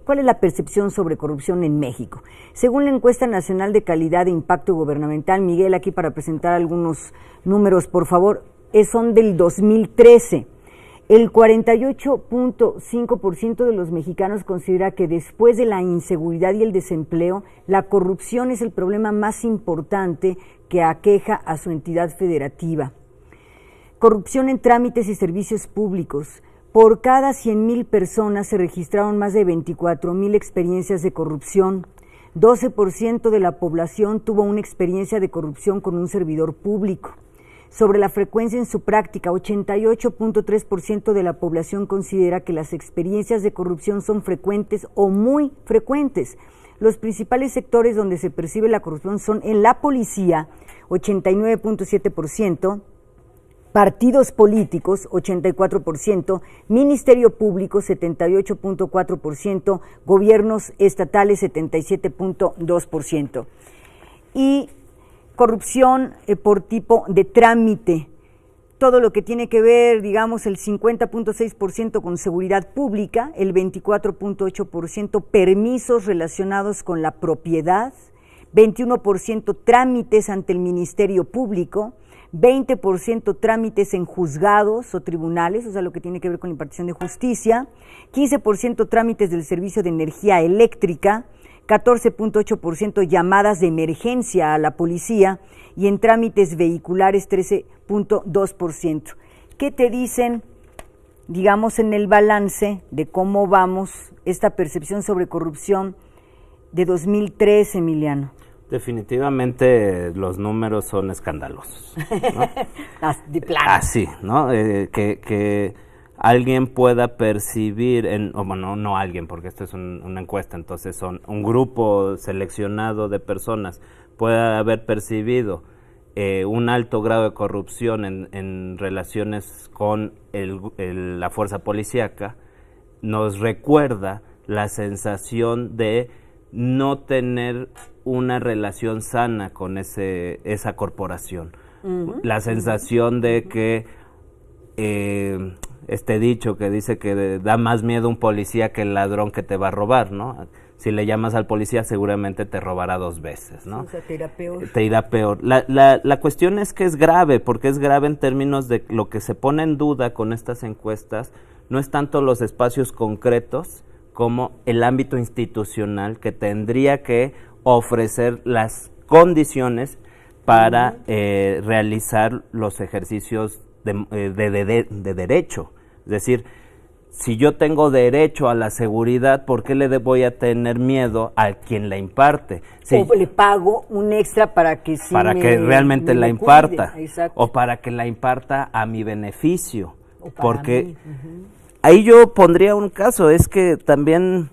¿cuál es la percepción sobre corrupción en México? Según la encuesta nacional de calidad de impacto gubernamental, Miguel, aquí para presentar algunos números, por favor, son del 2013. El 48.5% de los mexicanos considera que después de la inseguridad y el desempleo, la corrupción es el problema más importante que aqueja a su entidad federativa. Corrupción en trámites y servicios públicos. Por cada 100,000 personas se registraron más de 24,000 experiencias de corrupción. 12% de la población tuvo una experiencia de corrupción con un servidor público. Sobre la frecuencia en su práctica, 88.3% de la población considera que las experiencias de corrupción son frecuentes o muy frecuentes. Los principales sectores donde se percibe la corrupción son en la policía, 89.7%, partidos políticos, 84%, Ministerio Público, 78.4%, gobiernos estatales, 77.2%. Y corrupción por tipo de trámite, todo lo que tiene que ver, digamos, el 50.6% con seguridad pública, el 24.8% permisos relacionados con la propiedad, 21% trámites ante el Ministerio Público, 20% trámites en juzgados o tribunales, o sea, lo que tiene que ver con la impartición de justicia, 15% trámites del servicio de energía eléctrica, 14.8% llamadas de emergencia a la policía y en trámites vehiculares 13.2%. ¿Qué te dicen, digamos, en el balance de cómo vamos esta percepción sobre corrupción de 2003, Emiliano? Definitivamente los números son escandalosos, ¿no? De plano. Así, ¿no? Que alguien pueda percibir, no alguien, porque esto es una encuesta, entonces son un grupo seleccionado de personas, pueda haber percibido un alto grado de corrupción en relaciones con la fuerza policíaca, nos recuerda la sensación de no tener una relación sana con esa corporación. La sensación de que este dicho que dice que da más miedo un policía que el ladrón que te va a robar, ¿no? Si le llamas al policía seguramente te robará 2 veces, ¿no? O sea, te irá peor. Te irá peor. La cuestión es que es grave, porque es grave en términos de lo que se pone en duda con estas encuestas, no es tanto los espacios concretos como el ámbito institucional que tendría que ofrecer las condiciones para realizar los ejercicios de derecho. Es decir, si yo tengo derecho a la seguridad, ¿por qué le voy a tener miedo a quien la imparte? O le pago un extra para que realmente la imparta, o para que la imparta a mi beneficio, porque ahí yo pondría un caso, es que también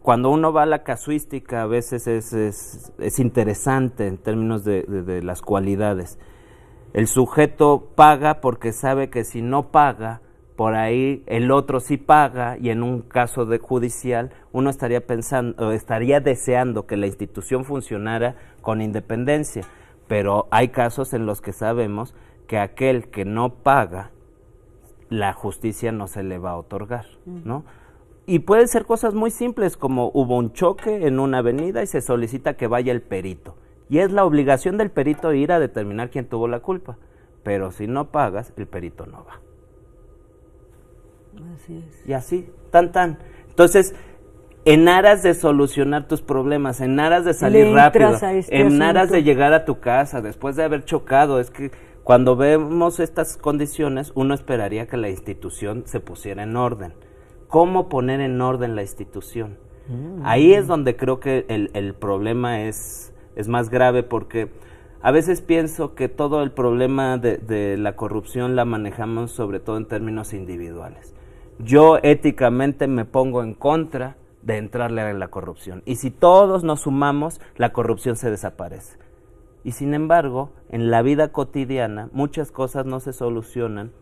cuando uno va a la casuística a veces es interesante en términos de las cualidades. El sujeto paga porque sabe que si no paga, por ahí el otro sí paga, y en un caso judicial uno estaría deseando que la institución funcionara con independencia, pero hay casos en los que sabemos que aquel que no paga, la justicia no se le va a otorgar, ¿no? Y pueden ser cosas muy simples, como hubo un choque en una avenida y se solicita que vaya el perito, y es la obligación del perito ir a determinar quién tuvo la culpa, pero si no pagas, el perito no va. Así es. Y así, tan. Entonces, en aras de solucionar tus problemas, en aras de salir rápido, en aras de llegar a tu casa después de haber chocado, es que cuando vemos estas condiciones, uno esperaría que la institución se pusiera en orden. ¿Cómo poner en orden la institución? Ahí es donde creo que el problema es más grave, porque a veces pienso que todo el problema de la corrupción la manejamos sobre todo en términos individuales. Yo éticamente me pongo en contra de entrarle a la corrupción, y si todos nos sumamos, la corrupción se desaparece. Y sin embargo, en la vida cotidiana, muchas cosas no se solucionan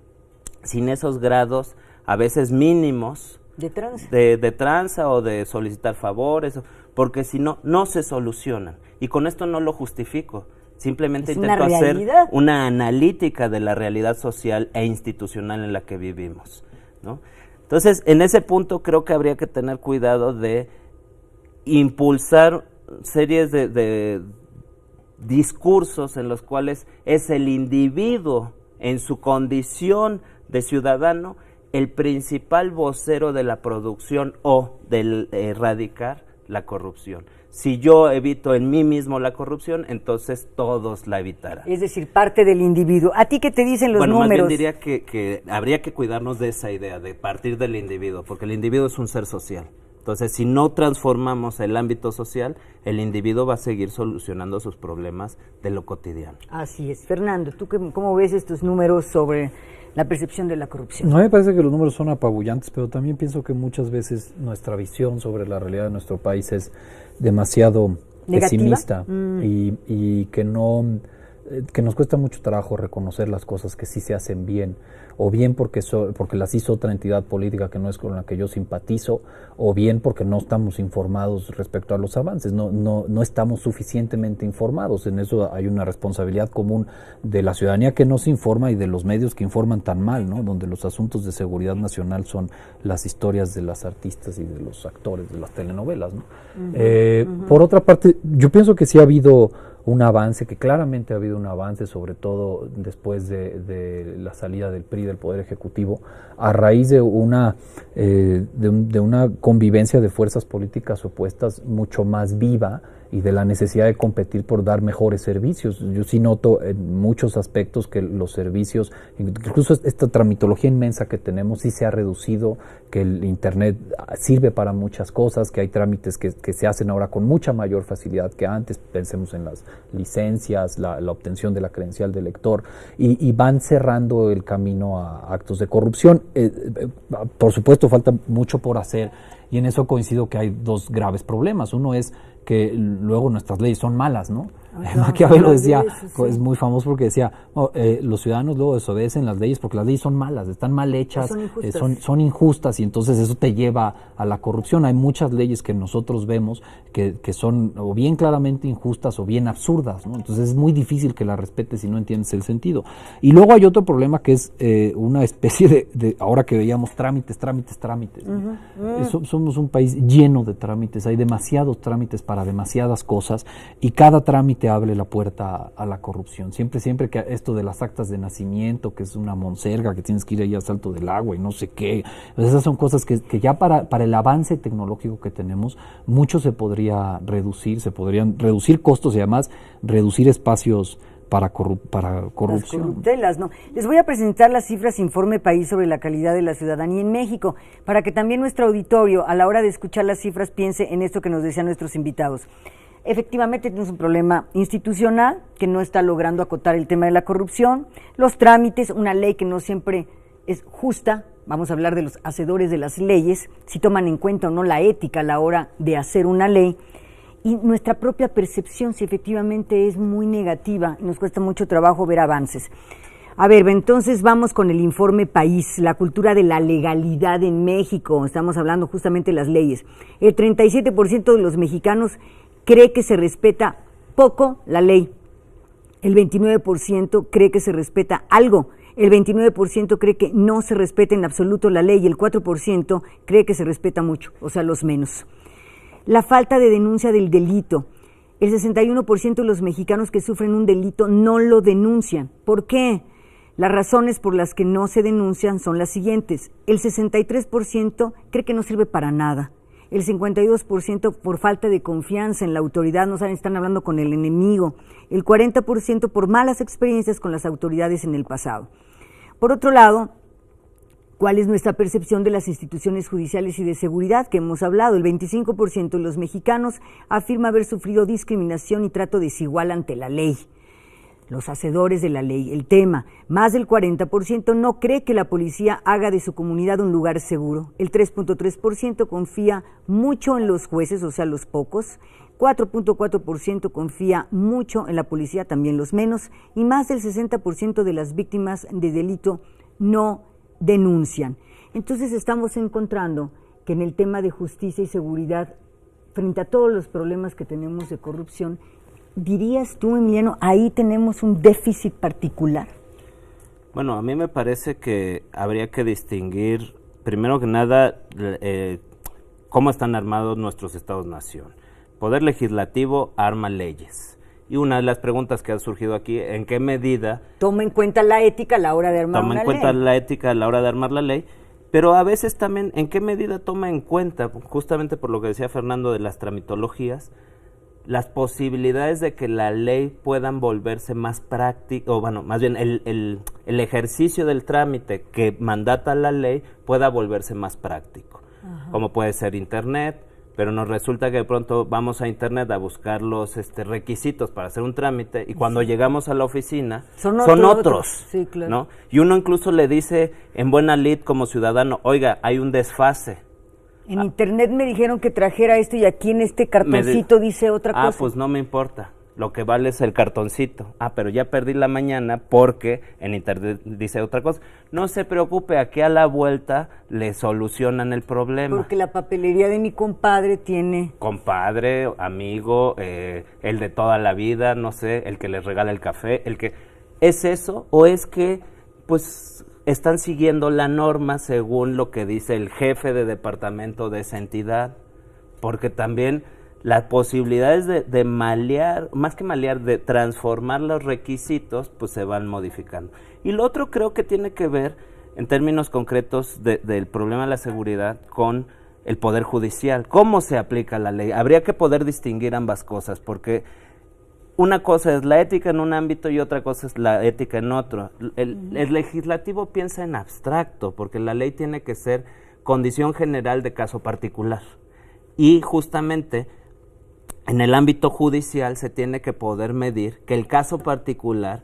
sin esos grados, a veces mínimos, de tranza o de solicitar favores, porque si no, no se solucionan. Y con esto no lo justifico, simplemente intento hacer una analítica de la realidad social e institucional en la que vivimos, ¿no? Entonces, en ese punto creo que habría que tener cuidado de impulsar series de discursos en los cuales es el individuo en su condición de ciudadano el principal vocero de la producción o del erradicar la corrupción. Si yo evito en mí mismo la corrupción, entonces todos la evitarán. Es decir, parte del individuo. ¿A ti qué te dicen los números? Bueno, más bien diría que habría que cuidarnos de esa idea, de partir del individuo, porque el individuo es un ser social, Entonces, si no transformamos el ámbito social, el individuo va a seguir solucionando sus problemas de lo cotidiano. Así es. Fernando, ¿tú cómo ves estos números sobre la percepción de la corrupción? A mí me parece que los números son apabullantes, pero también pienso que muchas veces nuestra visión sobre la realidad de nuestro país es demasiado pesimista y que nos cuesta mucho trabajo reconocer las cosas que sí se hacen bien, o bien porque las hizo otra entidad política que no es con la que yo simpatizo, o bien porque no estamos informados respecto a los avances, no estamos suficientemente informados. En eso hay una responsabilidad común de la ciudadanía que no se informa y de los medios que informan tan mal, ¿no? Donde los asuntos de seguridad nacional son las historias de las artistas y de los actores de las telenovelas, ¿no? Por otra parte, yo pienso que sí ha habido un avance, que claramente ha habido un avance, sobre todo después de la salida del PRI del Poder Ejecutivo, a raíz de una convivencia de fuerzas políticas opuestas mucho más viva y de la necesidad de competir por dar mejores servicios. Yo sí noto en muchos aspectos que los servicios, incluso esta tramitología inmensa que tenemos, sí se ha reducido, que el Internet sirve para muchas cosas, que hay trámites que se hacen ahora con mucha mayor facilidad que antes. Pensemos en las licencias, la obtención de la credencial de lector, y van cerrando el camino a actos de corrupción. Por supuesto, falta mucho por hacer, y en eso coincido que hay dos graves problemas. Uno es que luego nuestras leyes son malas, ¿no? Maquiavelo decía, es muy famoso porque decía, los ciudadanos luego desobedecen las leyes porque las leyes son malas, están mal hechas, son injustas, y entonces eso te lleva a la corrupción. Hay muchas leyes que nosotros vemos que son o bien claramente injustas o bien absurdas, ¿no? Entonces es muy difícil que las respetes si no entiendes el sentido. Y luego hay otro problema que es una especie de ahora que veíamos trámites, ¿no? Somos un país lleno de trámites, hay demasiados trámites para demasiadas cosas, y cada trámite abre la puerta a la corrupción. Siempre que esto de las actas de nacimiento, que es una monserga, que tienes que ir ahí al Salto del Agua y no sé qué, pues esas son cosas que ya para el avance tecnológico que tenemos, mucho se podría reducir, se podrían reducir costos y además reducir espacios para corrupción. Las corruptelas, ¿no? Les voy a presentar las cifras Informe País sobre la calidad de la ciudadanía en México, para que también nuestro auditorio, a la hora de escuchar las cifras, piense en esto que nos decían nuestros invitados. Efectivamente tenemos un problema institucional que no está logrando acotar el tema de la corrupción, los trámites, una ley que no siempre es justa. Vamos a hablar de los hacedores de las leyes, si toman en cuenta o no la ética a la hora de hacer una ley, y nuestra propia percepción, si efectivamente es muy negativa, y nos cuesta mucho trabajo ver avances. A ver, entonces vamos con el Informe País, la cultura de la legalidad en México. Estamos hablando justamente de las leyes. El 37% de los mexicanos cree que se respeta poco la ley. El 29% cree que se respeta algo. El 29% cree que no se respeta en absoluto la ley, y el 4% cree que se respeta mucho, o sea, los menos. La falta de denuncia del delito. El 61% de los mexicanos que sufren un delito no lo denuncian. ¿Por qué? Las razones por las que no se denuncian son las siguientes. El 63% cree que no sirve para nada. El 52% por falta de confianza en la autoridad, no saben, están hablando con el enemigo. El 40% por malas experiencias con las autoridades en el pasado. Por otro lado, ¿cuál es nuestra percepción de las instituciones judiciales y de seguridad que hemos hablado? El 25% de los mexicanos afirma haber sufrido discriminación y trato desigual ante la ley. Los hacedores de la ley, el tema, más del 40% no cree que la policía haga de su comunidad un lugar seguro. El 3.3% confía mucho en los jueces, o sea, los pocos. 4.4% confía mucho en la policía, también los menos. Y más del 60% de las víctimas de delito no denuncian. Entonces estamos encontrando que en el tema de justicia y seguridad, frente a todos los problemas que tenemos de corrupción, ¿dirías tú, Emiliano, ahí tenemos un déficit particular? Bueno, a mí me parece que habría que distinguir, primero que nada, cómo están armados nuestros estados-nación. Poder legislativo arma leyes. Y una de las preguntas que ha surgido aquí, ¿en qué medida toma en cuenta la ética a la hora de armar una ley? Toma en cuenta la ética a la hora de armar la ley, pero a veces también, ¿en qué medida toma en cuenta, justamente por lo que decía Fernando de las tramitologías, las posibilidades de que la ley puedan volverse más práctica, o bueno, más bien el ejercicio del trámite que mandata la ley pueda volverse más práctico? como puede ser Internet, pero nos resulta que de pronto vamos a Internet a buscar los requisitos para hacer un trámite y cuando llegamos a la oficina son otros. Sí, claro. ¿no? Y uno incluso le dice en buena lid como ciudadano, oiga, hay un desfase. En Internet me dijeron que trajera esto y aquí en este cartoncito dice otra cosa. Pues no me importa. Lo que vale es el cartoncito. Pero ya perdí la mañana porque en Internet dice otra cosa. No se preocupe, aquí a la vuelta le solucionan el problema. Porque la papelería de mi compadre tiene... Compadre, amigo, el de toda la vida, no sé, el que les regala el café, el que... ¿Es eso o es que, pues, están siguiendo la norma según lo que dice el jefe de departamento de esa entidad? Porque también... las posibilidades de malear, más que malear, de transformar los requisitos, pues se van modificando. Y lo otro creo que tiene que ver, en términos concretos del problema de la seguridad, con el Poder Judicial. ¿Cómo se aplica la ley? Habría que poder distinguir ambas cosas, porque una cosa es la ética en un ámbito y otra cosa es la ética en otro. El legislativo piensa en abstracto, porque la ley tiene que ser condición general de caso particular. Y justamente... en el ámbito judicial se tiene que poder medir que el caso particular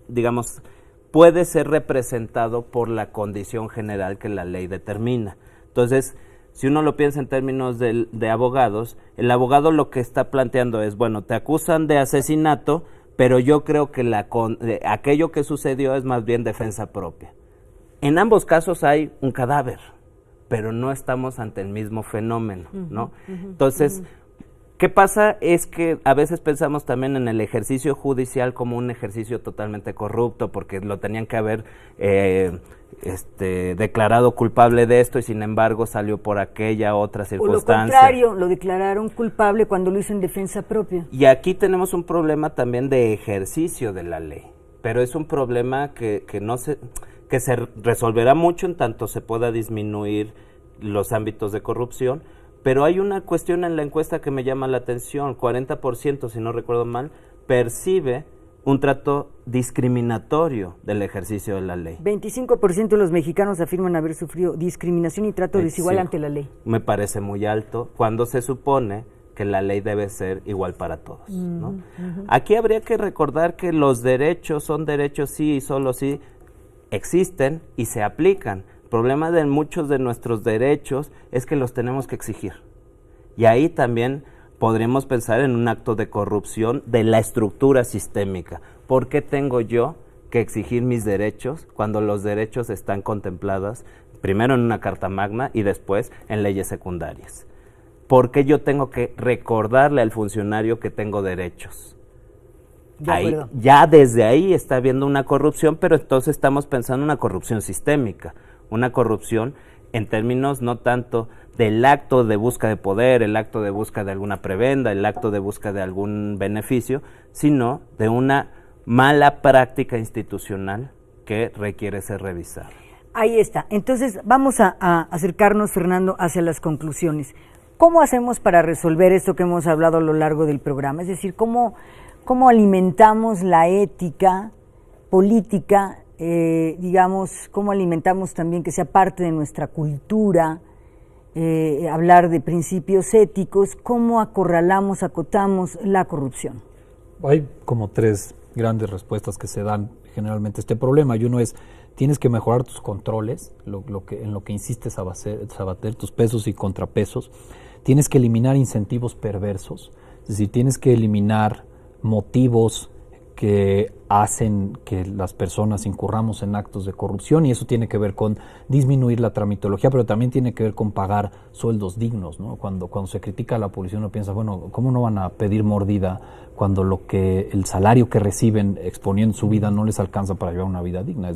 digamos, puede ser representado por la condición general que la ley determina. Entonces, si uno lo piensa en términos de abogados, el abogado lo que está planteando es, bueno, te acusan de asesinato, pero yo creo que aquello que sucedió es más bien defensa propia. En ambos casos hay un cadáver, pero no estamos ante el mismo fenómeno, ¿no? Entonces, ¿qué pasa? Es que a veces pensamos también en el ejercicio judicial como un ejercicio totalmente corrupto, porque lo tenían que haber declarado culpable de esto y sin embargo salió por aquella otra circunstancia. O lo contrario, lo declararon culpable cuando lo hizo en defensa propia. Y aquí tenemos un problema también de ejercicio de la ley, pero es un problema que se resolverá mucho en tanto se pueda disminuir los ámbitos de corrupción, pero hay una cuestión en la encuesta que me llama la atención, 40%, si no recuerdo mal, percibe un trato discriminatorio del ejercicio de la ley. 25% de los mexicanos afirman haber sufrido discriminación y trato desigual ante la ley. Me parece muy alto, cuando se supone que la ley debe ser igual para todos, ¿no? Aquí habría que recordar que los derechos son derechos sí y solo sí existen y se aplican. El problema de muchos de nuestros derechos es que los tenemos que exigir. Y ahí también podríamos pensar en un acto de corrupción de la estructura sistémica. ¿Por qué tengo yo que exigir mis derechos cuando los derechos están contemplados primero en una Carta Magna y después en leyes secundarias? ¿Por qué yo tengo que recordarle al funcionario que tengo derechos? Ya desde ahí está habiendo una corrupción, pero entonces estamos pensando en una corrupción sistémica, una corrupción en términos no tanto del acto de busca de poder, el acto de busca de alguna prebenda, el acto de busca de algún beneficio, sino de una mala práctica institucional que requiere ser revisada. Ahí está. Entonces vamos a acercarnos, Fernando, hacia las conclusiones. ¿Cómo hacemos para resolver esto que hemos hablado a lo largo del programa? Es decir, ¿cómo alimentamos la ética política, cómo alimentamos también que sea parte de nuestra cultura, hablar de principios éticos, cómo acorralamos, acotamos la corrupción? Hay como tres grandes respuestas que se dan generalmente a este problema, y uno es, tienes que mejorar tus controles, en lo que insistes a bater tus pesos y contrapesos, tienes que eliminar incentivos perversos, es decir, tienes que eliminar motivos que hacen que las personas incurramos en actos de corrupción, y eso tiene que ver con disminuir la tramitología, pero también tiene que ver con pagar sueldos dignos, ¿no? Cuando se critica a la policía uno piensa, bueno, ¿cómo no van a pedir mordida cuando el salario que reciben exponiendo su vida no les alcanza para llevar una vida digna?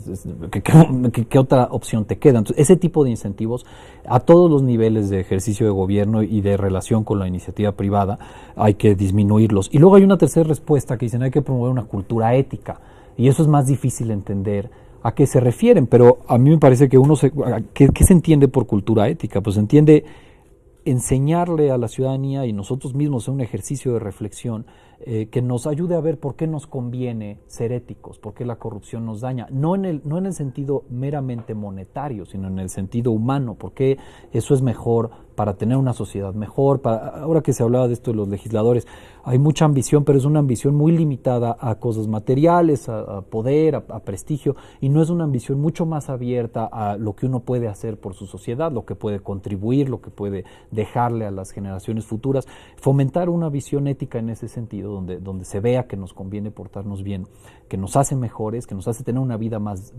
¿Qué otra opción te queda? Entonces, ese tipo de incentivos a todos los niveles de ejercicio de gobierno y de relación con la iniciativa privada hay que disminuirlos. Y luego hay una tercera respuesta que dicen hay que promover una cultura ética, y eso es más difícil entender a qué se refieren, pero a mí me parece que ¿qué se entiende por cultura ética? Pues se entiende enseñarle a la ciudadanía y nosotros mismos en un ejercicio de reflexión que nos ayude a ver por qué nos conviene ser éticos, por qué la corrupción nos daña, no en el sentido meramente monetario, sino en el sentido humano, porque eso es mejor para tener una sociedad mejor. Ahora que se hablaba de esto de los legisladores, hay mucha ambición, pero es una ambición muy limitada a cosas materiales, a poder, a prestigio, y no es una ambición mucho más abierta a lo que uno puede hacer por su sociedad, lo que puede contribuir, lo que puede dejarle a las generaciones futuras. Fomentar una visión ética en ese sentido, donde se vea que nos conviene portarnos bien, que nos hace mejores, que nos hace tener una vida más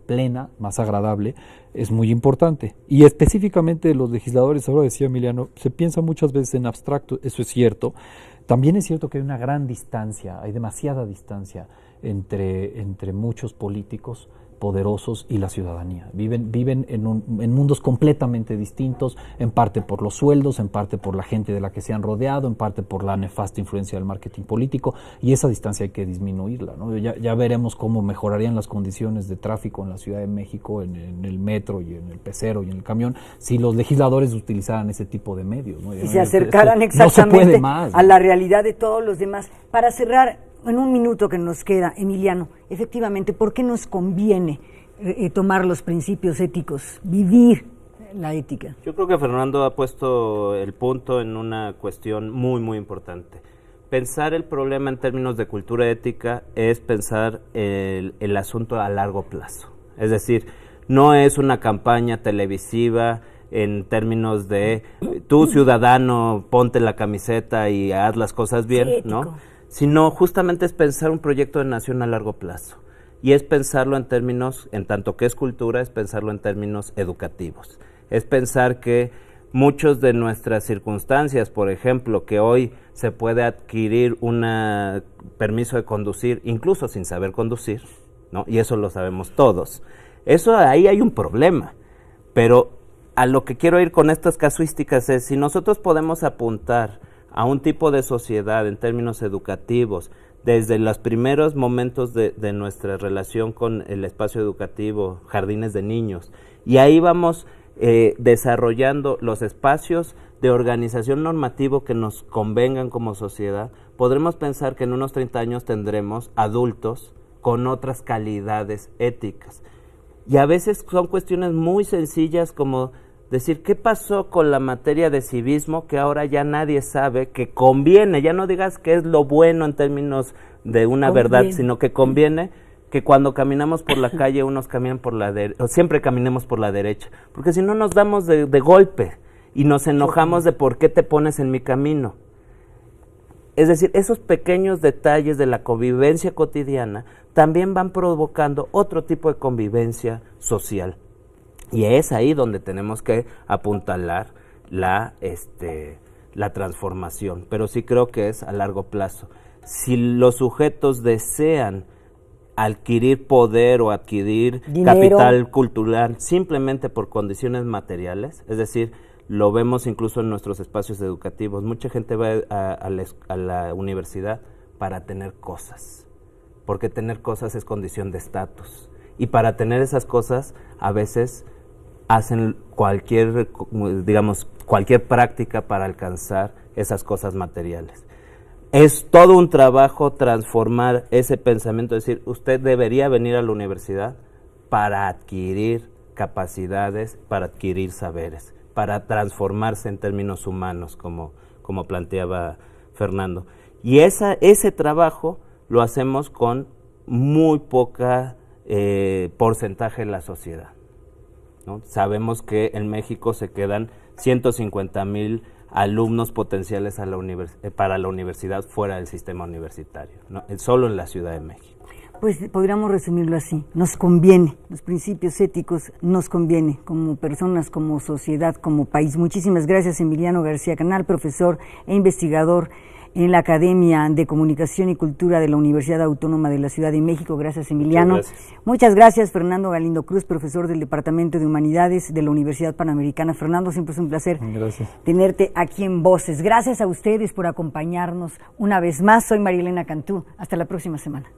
plena, más agradable, es muy importante. Y específicamente los legisladores, ahora decía Emiliano, se piensa muchas veces en abstracto, eso es cierto. También es cierto que hay una gran distancia, hay demasiada distancia entre muchos políticos poderosos y la ciudadanía. Viven en mundos completamente distintos, en parte por los sueldos, en parte por la gente de la que se han rodeado, en parte por la nefasta influencia del marketing político, y esa distancia hay que disminuirla, ¿no? Ya veremos cómo mejorarían las condiciones de tráfico en la Ciudad de México, en el metro y en el pecero y en el camión, si los legisladores utilizaran ese tipo de medios, ¿no? Y se acercaran exactamente no se puede más, a la realidad de todos los demás. Para cerrar, en un minuto que nos queda, Emiliano, efectivamente, ¿por qué nos conviene tomar los principios éticos, vivir la ética? Yo creo que Fernando ha puesto el punto en una cuestión muy, muy importante. Pensar el problema en términos de cultura ética es pensar el asunto a largo plazo. Es decir, no es una campaña televisiva en términos de tú, ciudadano, ponte la camiseta y haz las cosas bien, ¿no? Sino justamente es pensar un proyecto de nación a largo plazo. Y es pensarlo en términos, en tanto que es cultura, es pensarlo en términos educativos. Es pensar que muchas de nuestras circunstancias, por ejemplo, que hoy se puede adquirir un permiso de conducir, incluso sin saber conducir, ¿no? Y eso lo sabemos todos. Eso ahí hay un problema. Pero a lo que quiero ir con estas casuísticas es, si nosotros podemos apuntar a un tipo de sociedad en términos educativos, desde los primeros momentos de nuestra relación con el espacio educativo, jardines de niños, y ahí vamos desarrollando los espacios de organización normativo que nos convengan como sociedad, podremos pensar que en unos 30 años tendremos adultos con otras calidades éticas. Y a veces son cuestiones muy sencillas como decir, ¿qué pasó con la materia de civismo que ahora ya nadie sabe que conviene? Ya no digas que es lo bueno en términos de una verdad, sino que conviene que cuando caminamos por la calle unos caminan por la derecha, o siempre caminemos por la derecha, porque si no nos damos de golpe y nos enojamos de por qué te pones en mi camino. Es decir, esos pequeños detalles de la convivencia cotidiana también van provocando otro tipo de convivencia social. Y es ahí donde tenemos que apuntalar la transformación, pero sí creo que es a largo plazo. Si los sujetos desean adquirir poder o adquirir capital cultural simplemente por condiciones materiales, es decir, lo vemos incluso en nuestros espacios educativos, mucha gente va a la universidad para tener cosas, porque tener cosas es condición de estatus, y para tener esas cosas a veces hacen cualquier práctica para alcanzar esas cosas materiales. Es todo un trabajo transformar ese pensamiento, es decir, usted debería venir a la universidad para adquirir capacidades, para adquirir saberes, para transformarse en términos humanos, como planteaba Fernando. Y ese trabajo lo hacemos con muy poca porcentaje de la sociedad, ¿no? Sabemos que en México se quedan 150,000 alumnos potenciales para la universidad fuera del sistema universitario, ¿no? Solo en la Ciudad de México. Pues podríamos resumirlo así, nos conviene, los principios éticos nos conviene como personas, como sociedad, como país. Muchísimas gracias, Emiliano García Canal, profesor e investigador en la Academia de Comunicación y Cultura de la Universidad Autónoma de la Ciudad de México. Gracias, Emiliano. Muchas gracias, Fernando Galindo Cruz, profesor del Departamento de Humanidades de la Universidad Panamericana. Fernando, siempre es un placer tenerte aquí en Voces. Gracias a ustedes por acompañarnos una vez más. Soy María Elena Cantú. Hasta la próxima semana.